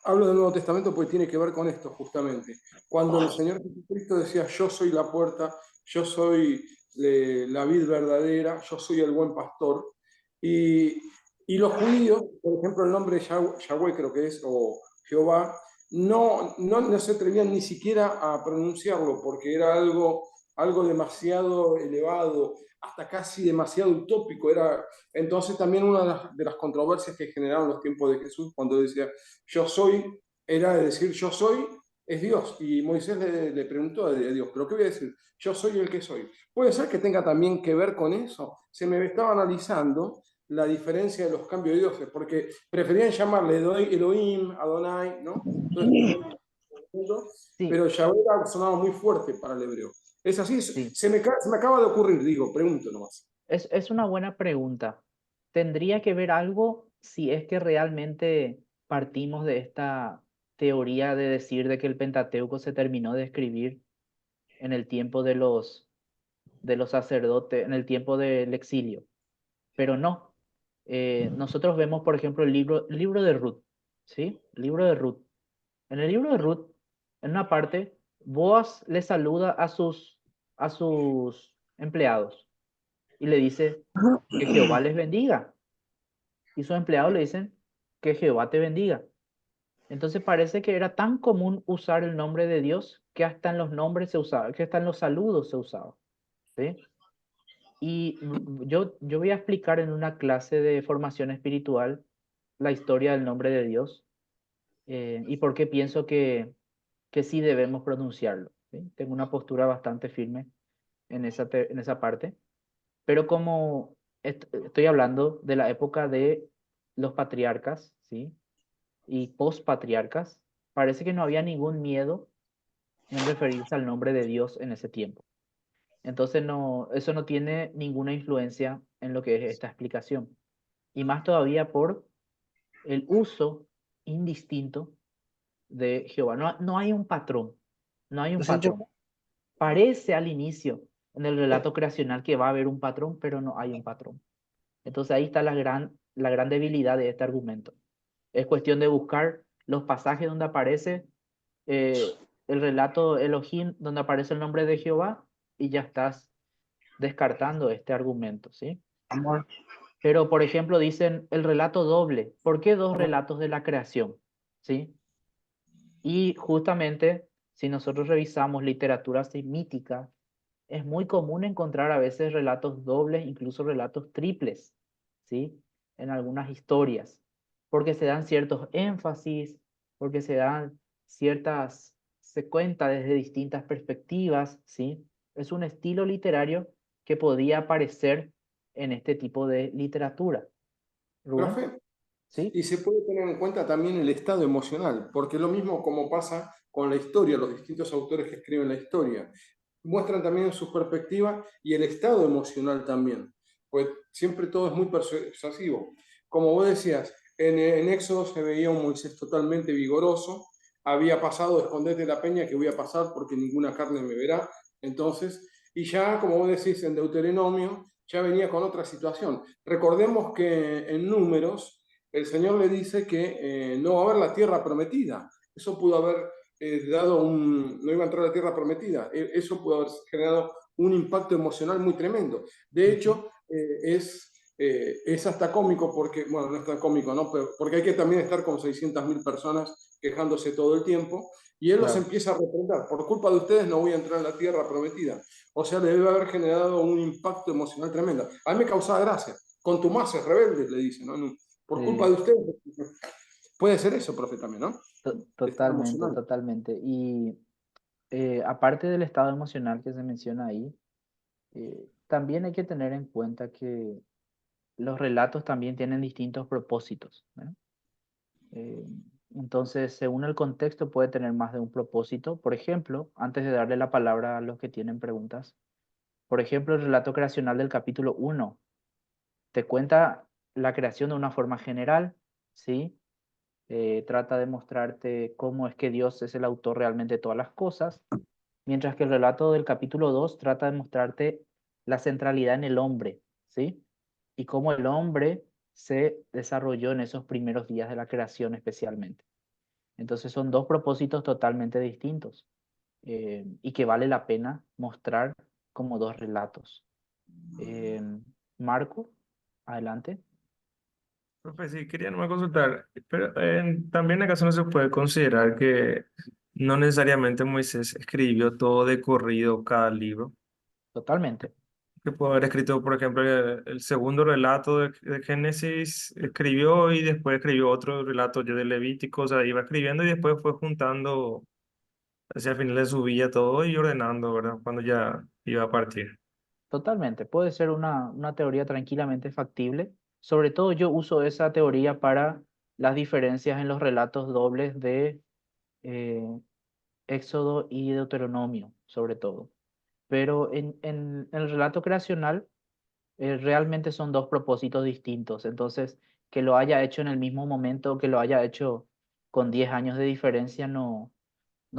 hablo del Nuevo Testamento porque tiene que ver con esto justamente. Cuando el Señor Jesucristo decía, yo soy la puerta, yo soy la vid verdadera, yo soy el buen pastor. Y los judíos, por ejemplo, el nombre Yahweh creo que es, o Jehová, no se atrevían ni siquiera a pronunciarlo porque era algo demasiado elevado, hasta casi demasiado utópico. Entonces también una de las controversias que generaron los tiempos de Jesús cuando decía yo soy, era de decir yo soy es Dios. Y Moisés le preguntó a Dios, ¿pero qué voy a decir? Yo soy el que soy. Puede ser que tenga también que ver con eso. Se me estaba analizando la diferencia de los cambios de dioses, porque preferían llamarle Elohim, Adonai, ¿no? Entonces, Sí, pero Yahweh sonaba muy fuerte para el hebreo. Es así, sí. se me acaba de ocurrir, digo, pregunto nomás. Es una buena pregunta. ¿Tendría que ver algo si es que realmente partimos de esta teoría de decir de que el Pentateuco se terminó de escribir en el tiempo de los sacerdotes, en el tiempo del exilio? Pero no. Nosotros vemos, por ejemplo, el libro de Ruth, ¿sí? El libro de Ruth. En el libro de Ruth, en una parte, Boaz le saluda a sus empleados y le dice que Jehová les bendiga. Y sus empleados le dicen que Jehová te bendiga. Entonces parece que era tan común usar el nombre de Dios que hasta en los nombres se usaba, que hasta en los saludos se usaba, ¿sí? Y yo voy a explicar en una clase de formación espiritual la historia del nombre de Dios, y por qué pienso que sí debemos pronunciarlo, ¿sí? Tengo una postura bastante firme en esa parte, pero como estoy hablando de la época de los patriarcas, ¿sí? Y postpatriarcas, parece que no había ningún miedo en referirse al nombre de Dios en ese tiempo. Entonces no, eso no tiene ninguna influencia en lo que es esta explicación. Y más todavía por el uso indistinto de Jehová. No hay un patrón, no hay un Sí, patrón. Parece al inicio en el relato creacional que va a haber un patrón, pero no hay un patrón. Entonces ahí está la gran debilidad de este argumento. Es cuestión de buscar los pasajes donde aparece eh, el relato Elohim, donde aparece el nombre de Jehová, y ya estás descartando este argumento, ¿sí? amor. Pero, por ejemplo, dicen el relato doble. ¿Por qué dos relatos de la creación? ¿Sí? Y justamente, si nosotros revisamos literatura semítica, es muy común encontrar a veces relatos dobles, incluso relatos triples, ¿sí? En algunas historias, porque se dan ciertos énfasis, porque se dan se cuenta desde distintas perspectivas, ¿sí? Es un estilo literario que podía aparecer en este tipo de literatura. Rubén, Profe, ¿sí? y se puede tener en cuenta también el estado emocional, porque lo mismo como pasa con la historia, los distintos autores que escriben la historia, muestran también su perspectiva y el estado emocional también, pues siempre todo es muy persuasivo. Como vos decías, en Éxodo se veía un Moisés totalmente vigoroso, había pasado, escondete de la peña que voy a pasar porque ninguna carne me verá, entonces, y ya como vos decís en Deuteronomio, ya venía con otra situación. Recordemos que en Números el Señor le dice que no va a haber la tierra prometida. Eso pudo haber no iba a entrar a la tierra prometida. Eso pudo haber generado un impacto emocional muy tremendo. De Ujú. hecho, es hasta cómico porque, bueno, no es tan cómico, ¿no? Pero, porque hay que también estar con 600.000 personas quejándose todo el tiempo, y él los Claro. empieza a reprender. Por culpa de ustedes no voy a entrar a la tierra prometida. O sea, le debe haber generado un impacto emocional tremendo. A mí me causaba gracia. Contumaces, rebeldes, le dicen, ¿no? Por culpa Sí, de ustedes. Puede ser eso, profe, también, ¿no? Estado totalmente, emocional. totalmente. Y aparte del estado emocional que se menciona ahí, también hay que tener en cuenta que los relatos también tienen distintos propósitos, ¿no? Eh, entonces, según el contexto, puede tener más de un propósito. Por ejemplo, antes de darle la palabra a los que tienen preguntas, por ejemplo, el relato creacional del capítulo 1 te cuenta la creación de una forma general, ¿sí? Trata de mostrarte cómo es que Dios es el autor realmente de todas las cosas, mientras que el relato del capítulo 2 trata de mostrarte la centralidad en el hombre, ¿sí? Y cómo el hombre se desarrolló en esos primeros días de la creación especialmente. Entonces son dos propósitos totalmente distintos, y que vale la pena mostrar como dos relatos. Eh, Marco, adelante. Profe, sí, quería nomás consultar, pero también acaso no se puede considerar que no necesariamente Moisés escribió todo de corrido cada libro, Totalmente. que puede haber escrito, por ejemplo, el segundo relato de Génesis, escribió y después escribió otro relato ya de Levítico, o sea, iba escribiendo y después fue juntando hacia el final de su vida todo y ordenando, ¿verdad? Cuando ya iba a partir. Totalmente, puede ser una teoría tranquilamente factible. Sobre todo yo uso esa teoría para las diferencias en los relatos dobles de eh, Éxodo y Deuteronomio, sobre todo. Pero en el relato creacional realmente son dos propósitos distintos. Entonces, que lo haya hecho en el mismo momento, que lo haya hecho con 10 años de diferencia, no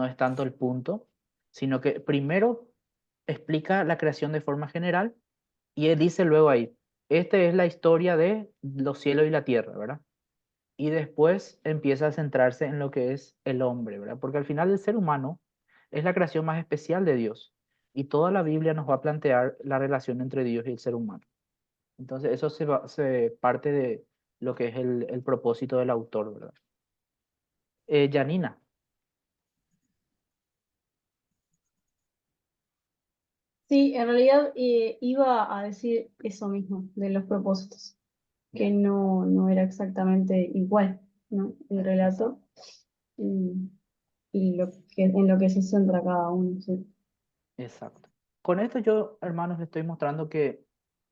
es tanto el punto, sino que primero explica la creación de forma general y él dice luego ahí, esta es la historia de los cielos y la tierra, ¿verdad? Y después empieza a centrarse en lo que es el hombre, ¿verdad? Porque al final el ser humano es la creación más especial de Dios y toda la Biblia nos va a plantear la relación entre Dios y el ser humano. Entonces eso se parte de lo que es el propósito del autor, ¿verdad? Janina, Sí, en realidad iba a decir eso mismo de los propósitos, que bien, no era exactamente igual, ¿no? El exacto. relato y, y en lo que se centra cada uno, sí. Exacto. Con esto yo, hermanos, les estoy mostrando que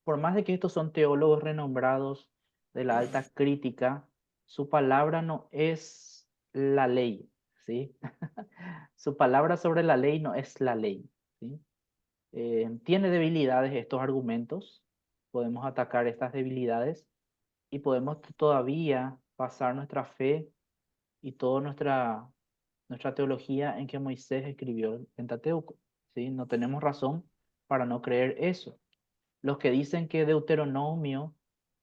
por más de que estos son teólogos renombrados de la alta crítica, su palabra no es la ley, ¿sí? Su palabra sobre la ley no es la ley, ¿sí? Tiene debilidades estos argumentos, podemos atacar estas debilidades y podemos todavía basar nuestra fe y toda nuestra teología en que Moisés escribió el Pentateuco, ¿sí? No tenemos razón para no creer eso. Los que dicen que Deuteronomio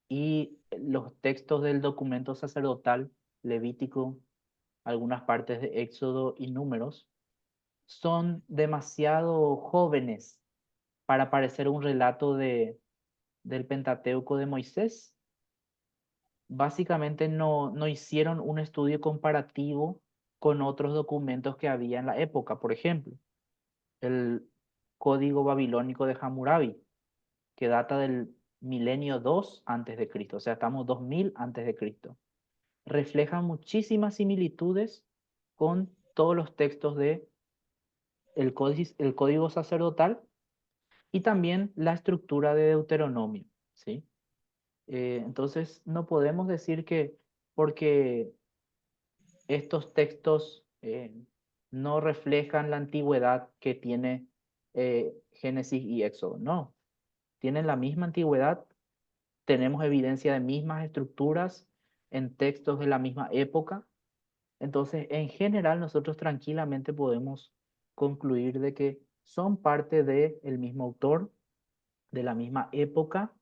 y los textos del documento sacerdotal, Levítico, algunas partes de Éxodo y Números, son demasiado jóvenes para parecer un relato del Pentateuco de Moisés. Básicamente no hicieron un estudio comparativo con otros documentos que había en la época. Por ejemplo, el Código Babilónico de Hammurabi, que data del milenio 2 antes de Cristo, o sea, estamos 2000 antes de Cristo. Refleja muchísimas similitudes con todos los textos de el código sacerdotal y también la estructura de Deuteronomio, ¿sí? Entonces, no podemos decir que porque estos textos no reflejan la antigüedad que tiene Génesis y Éxodo. No, tienen la misma antigüedad, tenemos evidencia de mismas estructuras en textos de la misma época. Entonces, en general, nosotros tranquilamente podemos concluir de que son parte del mismo autor, de la misma época,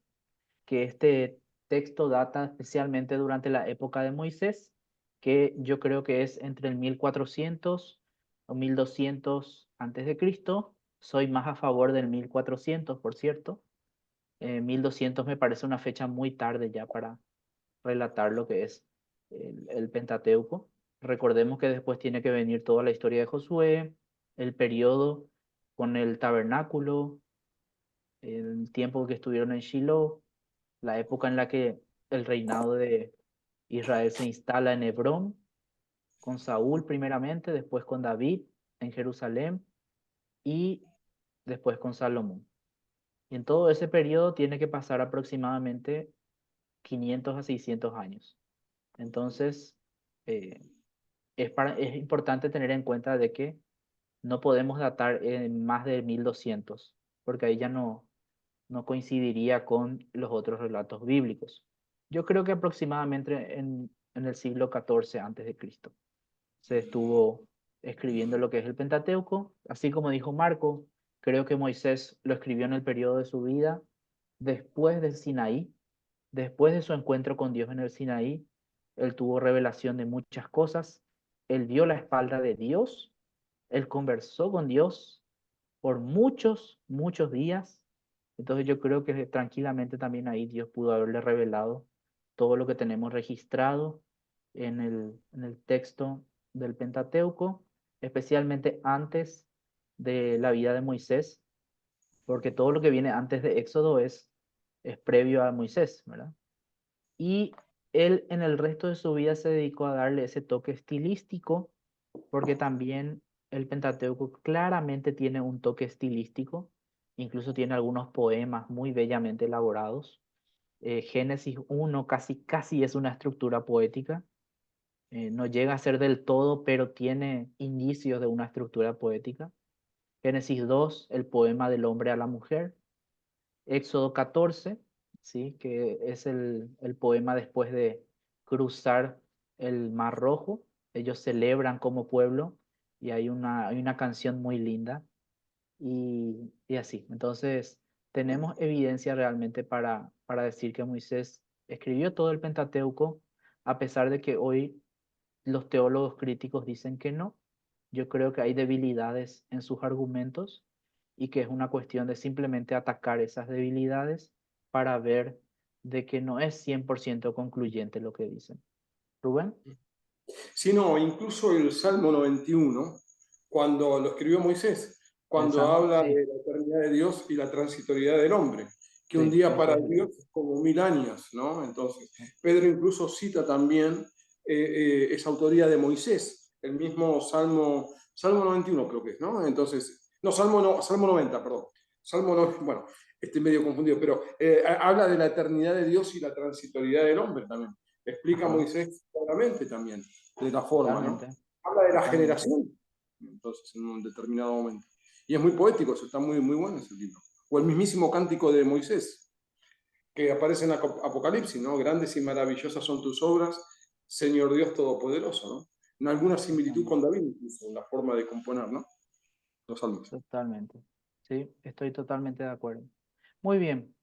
que este texto data especialmente durante la época de Moisés, que yo creo que es entre el 1400 o 1200 antes de Cristo. Soy más a favor del 1400, por cierto. 1200 me parece una fecha muy tarde ya para relatar lo que es el Pentateuco. Recordemos que después tiene que venir toda la historia de Josué, el periodo con el tabernáculo, el tiempo que estuvieron en Shiloh, la época en la que el reinado de Israel se instala en Hebrón, con Saúl primeramente, después con David en Jerusalén y después con Salomón. Y en todo ese periodo tiene que pasar aproximadamente 500 a 600 años. Entonces, eh, es importante tener en cuenta de que no podemos datar en más de 1200, porque ahí ya no coincidiría con los otros relatos bíblicos. Yo creo que aproximadamente en el siglo XIV antes de Cristo se estuvo escribiendo lo que es el Pentateuco, así como dijo Marco, creo que Moisés lo escribió en el periodo de su vida después del Sinaí, después de su encuentro con Dios en el Sinaí, él tuvo revelación de muchas cosas, él vio la espalda de Dios, él conversó con Dios por muchos días. Entonces yo creo que tranquilamente también ahí Dios pudo haberle revelado todo lo que tenemos registrado en el texto del Pentateuco, especialmente antes de la vida de Moisés, porque todo lo que viene antes de Éxodo es previo a Moisés, ¿verdad? Y él en el resto de su vida se dedicó a darle ese toque estilístico, porque también el Pentateuco claramente tiene un toque estilístico, incluso tiene algunos poemas muy bellamente elaborados. Génesis 1 casi es una estructura poética. No llega a ser del todo, pero tiene indicios de una estructura poética. Génesis 2, el poema del hombre a la mujer. Éxodo 14, ¿sí? Que es el poema después de cruzar el Mar Rojo. Ellos celebran como pueblo y hay una canción muy linda y así. Entonces, tenemos evidencia realmente para decir que Moisés escribió todo el Pentateuco, a pesar de que hoy los teólogos críticos dicen que no. Yo creo que hay debilidades en sus argumentos y que es una cuestión de simplemente atacar esas debilidades para ver de que no es 100% concluyente lo que dicen. Rubén. Sino incluso el Salmo 91, cuando lo escribió Moisés, El cuando Salmo, habla sí, de la eternidad de Dios y la transitoriedad del hombre, que un sí, día para después de Dios él. es como 1000 años, ¿no? Entonces, Pedro incluso cita también esa autoría de Moisés, el mismo Salmo 91 creo que es, ¿no? Entonces, no, Salmo 90, perdón. Salmo no, bueno, estoy medio confundido, pero habla de la eternidad de Dios y la transitoriedad del hombre también. Explica Ajá, Moisés claramente también de la forma, ¿no? totalmente, Habla de la totalmente. generación, entonces, en un determinado momento. Y es muy poético, eso está muy, muy bueno ese libro. O el mismísimo cántico de Moisés, que aparece en Apocalipsis, ¿no? Grandes y maravillosas son tus obras, Señor Dios Todopoderoso, ¿no? En alguna similitud Totalmente. con David, incluso, en la forma de componer, ¿no? Los salmos. Totalmente. Sí, estoy totalmente de acuerdo. Muy bien.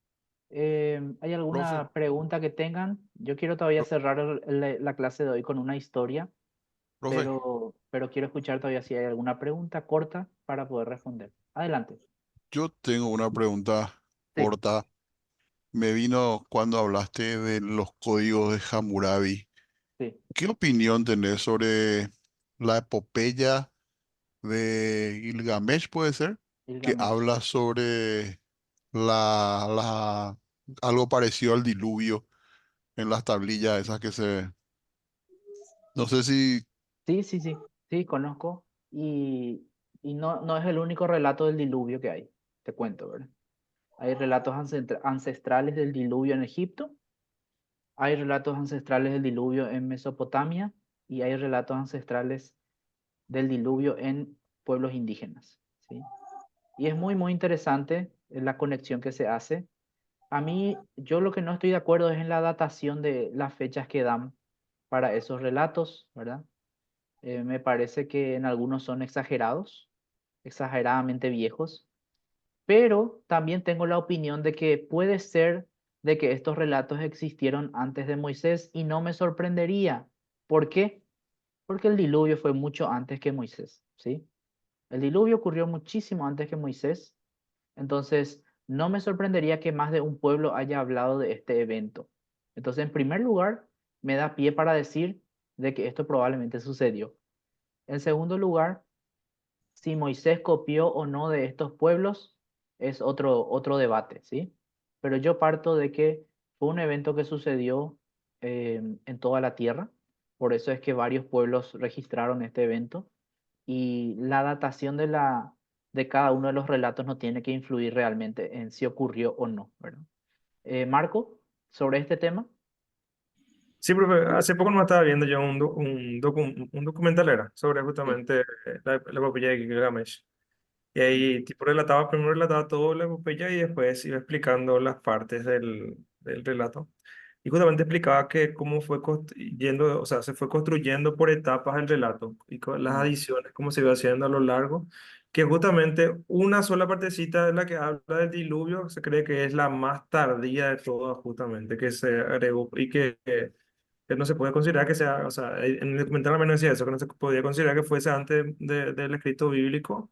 ¿Hay Profe, alguna pregunta que tengan? Yo quiero todavía pro- cerrar la clase de hoy con una historia, profe, pero quiero escuchar todavía si hay alguna pregunta corta para poder responder. Adelante. yo tengo una pregunta Sí, corta. Me vino cuando hablaste de los códigos de Hammurabi. sí, ¿Qué opinión tenés sobre la epopeya de Gilgamesh, puede ser? Que Gilgamesh. habla sobre algo parecido al diluvio en las tablillas esas que se... No sé si... Sí, sí, sí, sí, conozco. Y no es el único relato del diluvio que hay, te cuento, ¿verdad? Hay relatos ancestrales del diluvio en Egipto, hay relatos ancestrales del diluvio en Mesopotamia y hay relatos ancestrales del diluvio en pueblos indígenas, ¿sí? Y es muy, muy interesante la conexión que se hace. A mí, yo lo que no estoy de acuerdo es en la datación de las fechas que dan para esos relatos, ¿verdad? Me parece que en algunos son exagerados, exageradamente viejos, pero también tengo la opinión de que puede ser de que estos relatos existieron antes de Moisés y no me sorprendería. ¿Por qué? Porque el diluvio fue mucho antes que Moisés, ¿sí? El diluvio ocurrió muchísimo antes que Moisés, entonces no me sorprendería que más de un pueblo haya hablado de este evento. Entonces, en primer lugar, me da pie para decir de que esto probablemente sucedió. En segundo lugar, si Moisés copió o no de estos pueblos es otro debate, ¿sí? Pero yo parto de que fue un evento que sucedió en toda la tierra, por eso es que varios pueblos registraron este evento y la datación de cada uno de los relatos no tiene que influir realmente en si ocurrió o no, ¿verdad? Marco, sobre este tema. Sí, profe, hace poco no estaba viendo yo un documental era sobre Sí. justamente la epopeya de Gilgamesh. Y ahí tipo primero relataba todo la epopeya y después iba explicando las partes del relato. Y justamente explicaba que cómo fue yendo, o sea, se fue construyendo por etapas el relato y con las Mm, adiciones, cómo se iba haciendo a lo largo, que justamente una sola partecita de la que habla del diluvio se cree que es la más tardía de todas, justamente, que se agregó y que no se puede considerar que sea, o sea, en el documental al menos decía eso, que no se podía considerar que fuese antes del escrito bíblico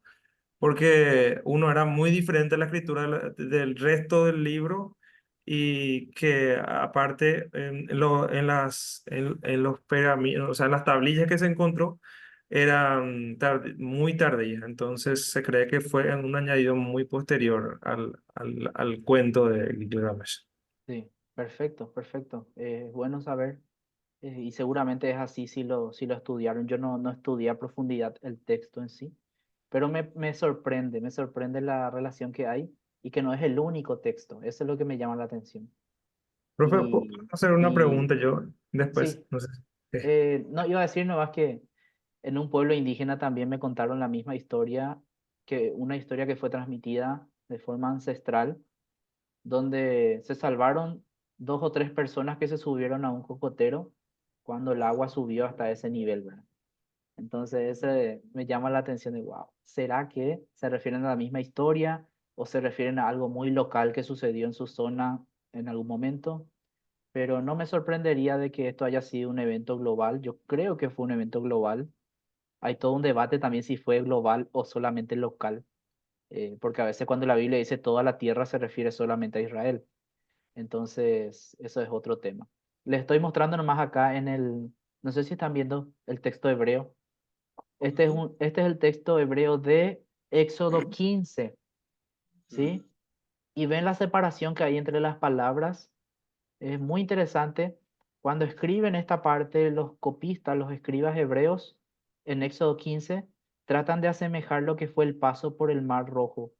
porque uno era muy diferente a la escritura del resto del libro y que aparte en los pergaminos, o sea, en las tablillas que se encontró, eran muy tardías. Entonces se cree que fue un añadido muy posterior al cuento de Gilgamesh. Sí, perfecto, perfecto. Es bueno saber, y seguramente es así si lo estudiaron. Yo no estudié a profundidad el texto en sí, pero me sorprende la relación que hay y que no es el único texto. Eso es lo que me llama la atención. Profe, ¿puedo Y, hacer una y pregunta yo después? sí, No sé. no iba a decir nomás que en un pueblo indígena también me contaron la misma historia, que una historia que fue transmitida de forma ancestral, donde se salvaron dos o tres personas que se subieron a un cocotero cuando el agua subió hasta ese nivel, ¿verdad? Entonces ese me llama la atención de, wow, ¿será que se refieren a la misma historia o se refieren a algo muy local que sucedió en su zona en algún momento? Pero no me sorprendería de que esto haya sido un evento global. Yo creo que fue un evento global. Hay todo un debate también si fue global o solamente local, porque a veces cuando la Biblia dice toda la tierra se refiere solamente a Israel. Entonces, eso es otro tema. Les estoy mostrando nomás acá en el, no sé si están viendo el texto hebreo. Este es el texto hebreo de Éxodo 15, ¿sí? Y ven la separación que hay entre las palabras. Es muy interesante. Cuando escriben esta parte, los copistas, los escribas hebreos, en Éxodo 15, tratan de asemejar lo que fue el paso por el Mar Rojo.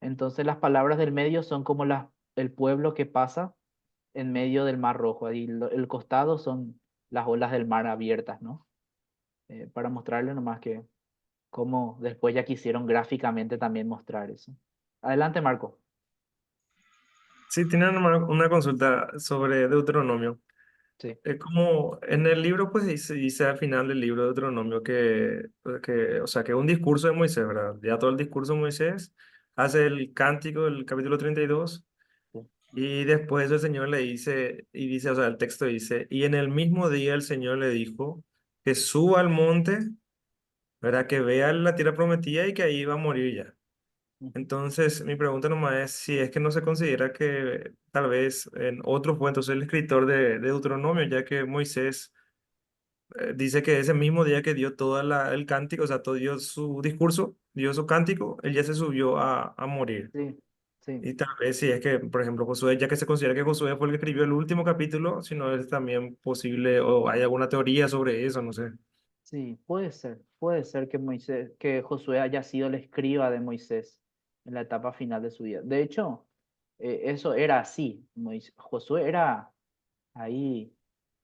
Entonces, las palabras del medio son como el pueblo que pasa en medio del Mar Rojo. Ahí el costado son las olas del mar abiertas, ¿no? Para mostrarle nomás que cómo después ya quisieron gráficamente también mostrar eso. Adelante, Marco. Sí, tienen una consulta sobre Deuteronomio. Sí. Es como en el libro, pues dice al final del libro de Deuteronomio o sea, que un discurso de Moisés, ¿verdad? Ya todo el discurso de Moisés hace el cántico del capítulo 32 Sí. y después el Señor le dice, y dice, o sea, el texto dice, y en el mismo día el Señor le dijo que suba al monte, ¿verdad? Que vea la tierra prometida y que ahí va a morir ya. Ujú. Entonces, mi pregunta nomás es si es que no se considera que tal vez en otros fue entonces el escritor de Deuteronomio, ya que Moisés dice que ese mismo día que dio todo el cántico, o sea, todo dio su discurso, dio su cántico, él ya se subió a morir. Sí, sí. Y tal vez si es que, por ejemplo, Josué, ya que se considera que Josué fue el que escribió el último capítulo, si no es también posible, o hay alguna teoría sobre eso, no sé. Sí, puede ser que que Josué haya sido el escriba de Moisés en la etapa final de su vida. De hecho, eso era así. Josué era ahí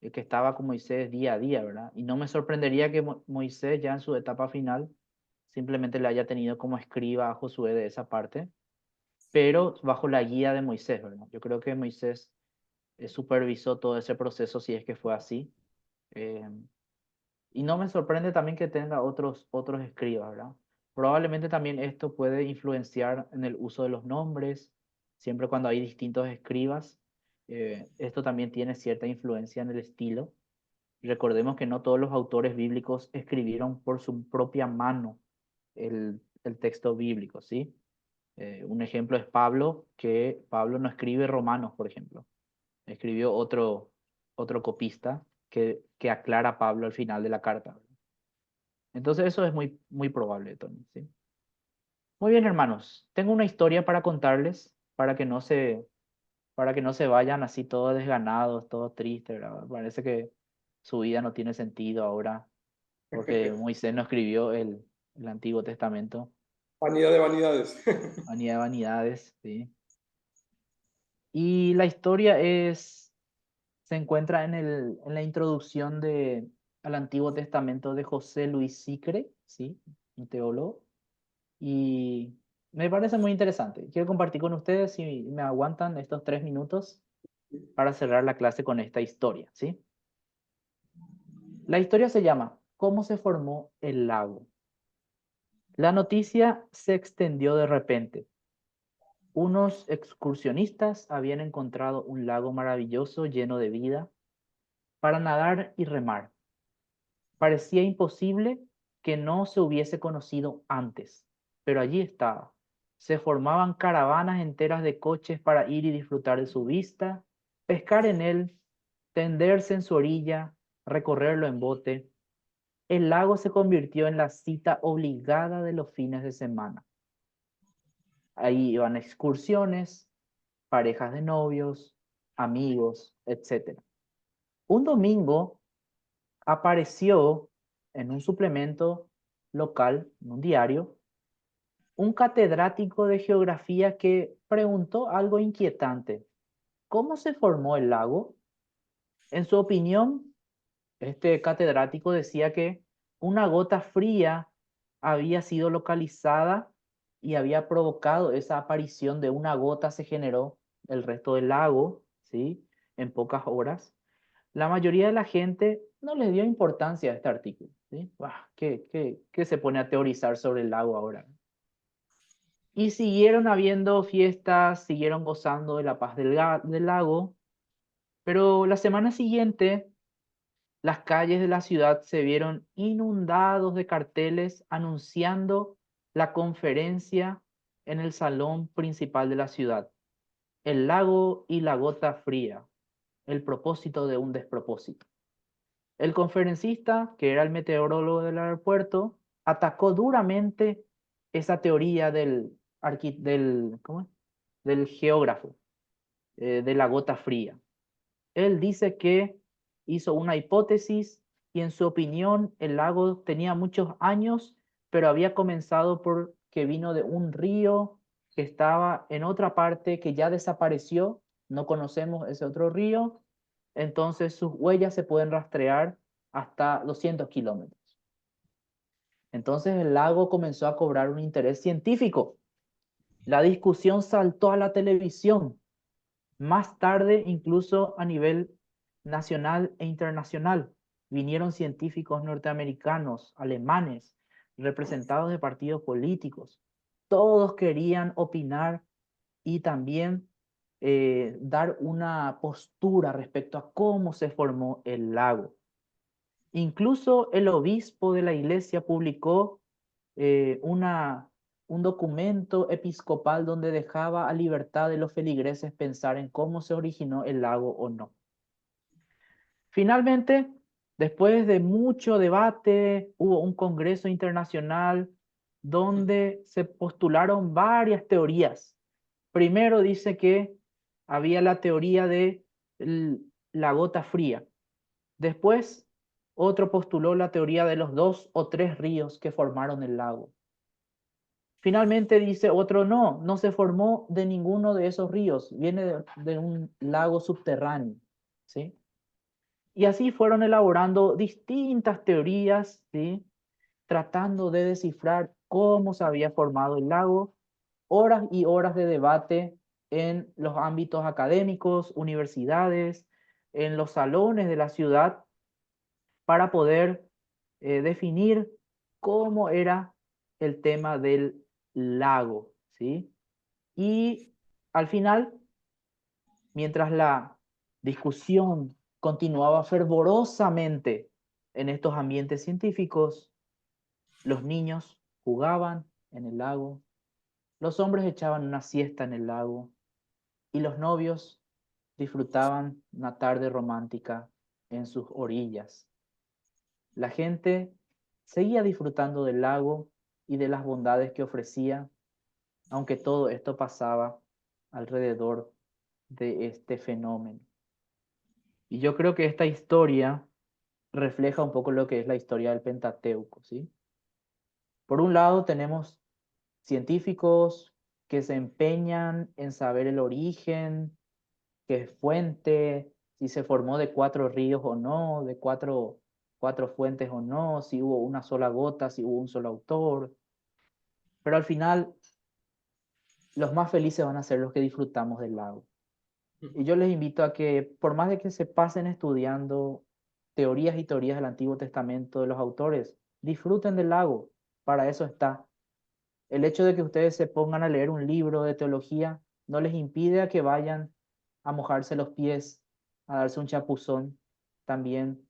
el que estaba con Moisés día a día, ¿verdad? Y no me sorprendería que Moisés ya en su etapa final simplemente le haya tenido como escriba a Josué de esa parte, pero bajo la guía de Moisés, ¿verdad? Yo creo que Moisés supervisó todo ese proceso si es que fue así. Eh, y no me sorprende también que tenga otros escribas, ¿verdad? Probablemente también esto puede influenciar en el uso de los nombres, siempre cuando hay distintos escribas. Esto también tiene cierta influencia en el estilo. Recordemos que no todos los autores bíblicos escribieron por su propia mano el texto bíblico, ¿sí? Un ejemplo es Pablo, que Pablo no escribe Romanos, por ejemplo. Escribió otro copista que aclara a Pablo al final de la carta. Entonces eso es muy probable, Tony, ¿sí? Muy bien, hermanos. Tengo una historia para contarles para que no se vayan así todos desganados, todos tristes, ¿verdad? Parece que su vida no tiene sentido ahora porque Moisés no escribió el Antiguo Testamento. Vanidad de vanidades. Vanidad de vanidades, ¿sí? Y la historia se encuentra en la introducción al Antiguo Testamento de José Luis Sicre, ¿sí? Un teólogo. Y me parece muy interesante. Quiero compartir con ustedes si me aguantan estos 3 minutos para cerrar la clase con esta historia, ¿sí? La historia se llama ¿Cómo se formó el lago? La noticia se extendió de repente. Unos excursionistas habían encontrado un lago maravilloso lleno de vida para nadar y remar. Parecía imposible que no se hubiese conocido antes, pero allí estaba. Se formaban caravanas enteras de coches para ir y disfrutar de su vista, pescar en él, tenderse en su orilla, recorrerlo en bote. El lago se convirtió en la cita obligada de los fines de semana. Ahí iban excursiones, parejas de novios, amigos, etc. Un domingo apareció en un suplemento local, en un diario, un catedrático de geografía que preguntó algo inquietante. ¿Cómo se formó el lago? En su opinión, este catedrático decía que una gota fría había sido localizada y había provocado esa aparición de una gota, se generó el resto del lago, ¿sí? En pocas horas. La mayoría de la gente no le dio importancia a este artículo, ¿sí? ¿Qué se pone a teorizar sobre el lago ahora? Y siguieron habiendo fiestas, siguieron gozando de la paz del lago, pero la semana siguiente las calles de la ciudad se vieron inundados de carteles anunciando la conferencia en el salón principal de la ciudad. El lago y la gota fría, el propósito de un despropósito. El conferencista, que era el meteorólogo del aeropuerto, atacó duramente esa teoría ¿cómo es? Del geógrafo, de la gota fría. Él dice que hizo una hipótesis y en su opinión el lago tenía muchos años, pero había comenzado porque vino de un río que estaba en otra parte que ya desapareció, no conocemos ese otro río, entonces sus huellas se pueden rastrear hasta 200 kilómetros. Entonces el lago comenzó a cobrar un interés científico. La discusión saltó a la televisión. Más tarde, incluso a nivel nacional e internacional, vinieron científicos norteamericanos, alemanes, representados de partidos políticos. Todos querían opinar y también dar una postura respecto a cómo se formó el lago. Incluso el obispo de la iglesia publicó un documento episcopal donde dejaba a libertad de los feligreses pensar en cómo se originó el lago o no. Finalmente, después de mucho debate, hubo un congreso internacional donde se postularon varias teorías. Primero dice que había la teoría de la gota fría. Después, otro postuló la teoría de los 2 o 3 ríos que formaron el lago. Finalmente dice otro, no se formó de ninguno de esos ríos, viene de un lago subterráneo, ¿sí? Y así fueron elaborando distintas teorías, ¿sí? Tratando de descifrar cómo se había formado el lago, horas y horas de debate en los ámbitos académicos, universidades, en los salones de la ciudad, para poder definir cómo era el tema del lago, ¿sí? Y al final, mientras la discusión continuaba fervorosamente en estos ambientes científicos, los niños jugaban en el lago, los hombres echaban una siesta en el lago y los novios disfrutaban una tarde romántica en sus orillas. La gente seguía disfrutando del lago y de las bondades que ofrecía, aunque todo esto pasaba alrededor de este fenómeno. Y yo creo que esta historia refleja un poco lo que es la historia del Pentateuco, ¿sí? Por un lado tenemos científicos que se empeñan en saber el origen, qué es fuente, si se formó de 4 ríos o no, de cuatro fuentes o no, si hubo una sola gota, si hubo un solo autor. Pero al final, los más felices van a ser los que disfrutamos del lago. Y yo les invito a que, por más de que se pasen estudiando teorías y teorías del Antiguo Testamento de los autores, disfruten del lago. Para eso está. El hecho de que ustedes se pongan a leer un libro de teología no les impide a que vayan a mojarse los pies, a darse un chapuzón también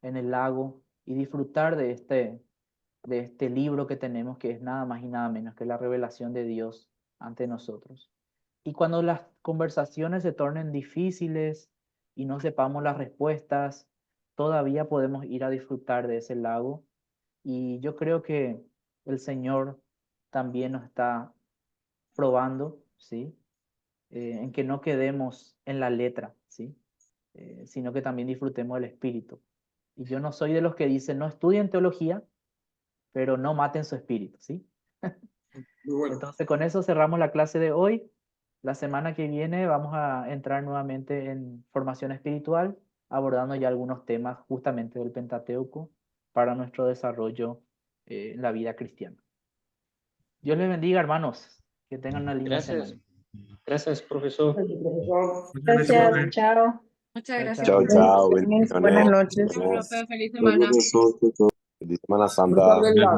en el lago y disfrutar de de este libro que tenemos, que es nada más y nada menos que la revelación de Dios ante nosotros. Y cuando las conversaciones se tornen difíciles y no sepamos las respuestas, todavía podemos ir a disfrutar de ese lago. Y yo creo que el Señor también nos está probando, ¿sí? En que no quedemos en la letra, ¿sí? Sino que también disfrutemos del espíritu. Y yo no soy de los que dicen, no estudien teología, pero no maten su espíritu, ¿sí? Muy bueno. Entonces, con eso cerramos la clase de hoy. La semana que viene vamos a entrar nuevamente en formación espiritual, abordando ya algunos temas justamente del Pentateuco para nuestro desarrollo en la vida cristiana. Dios les bendiga, hermanos. Que tengan una linda Gracias. semana. Gracias, profesor. Profesor. Muchas gracias, Gracias, profe. chao. Muchas gracias. Chao, Chao, chao. Buenas Bendiciones. noches. Gracias, profe. Feliz semana. Feliz Semana Buenas Santa. tardes, Lara.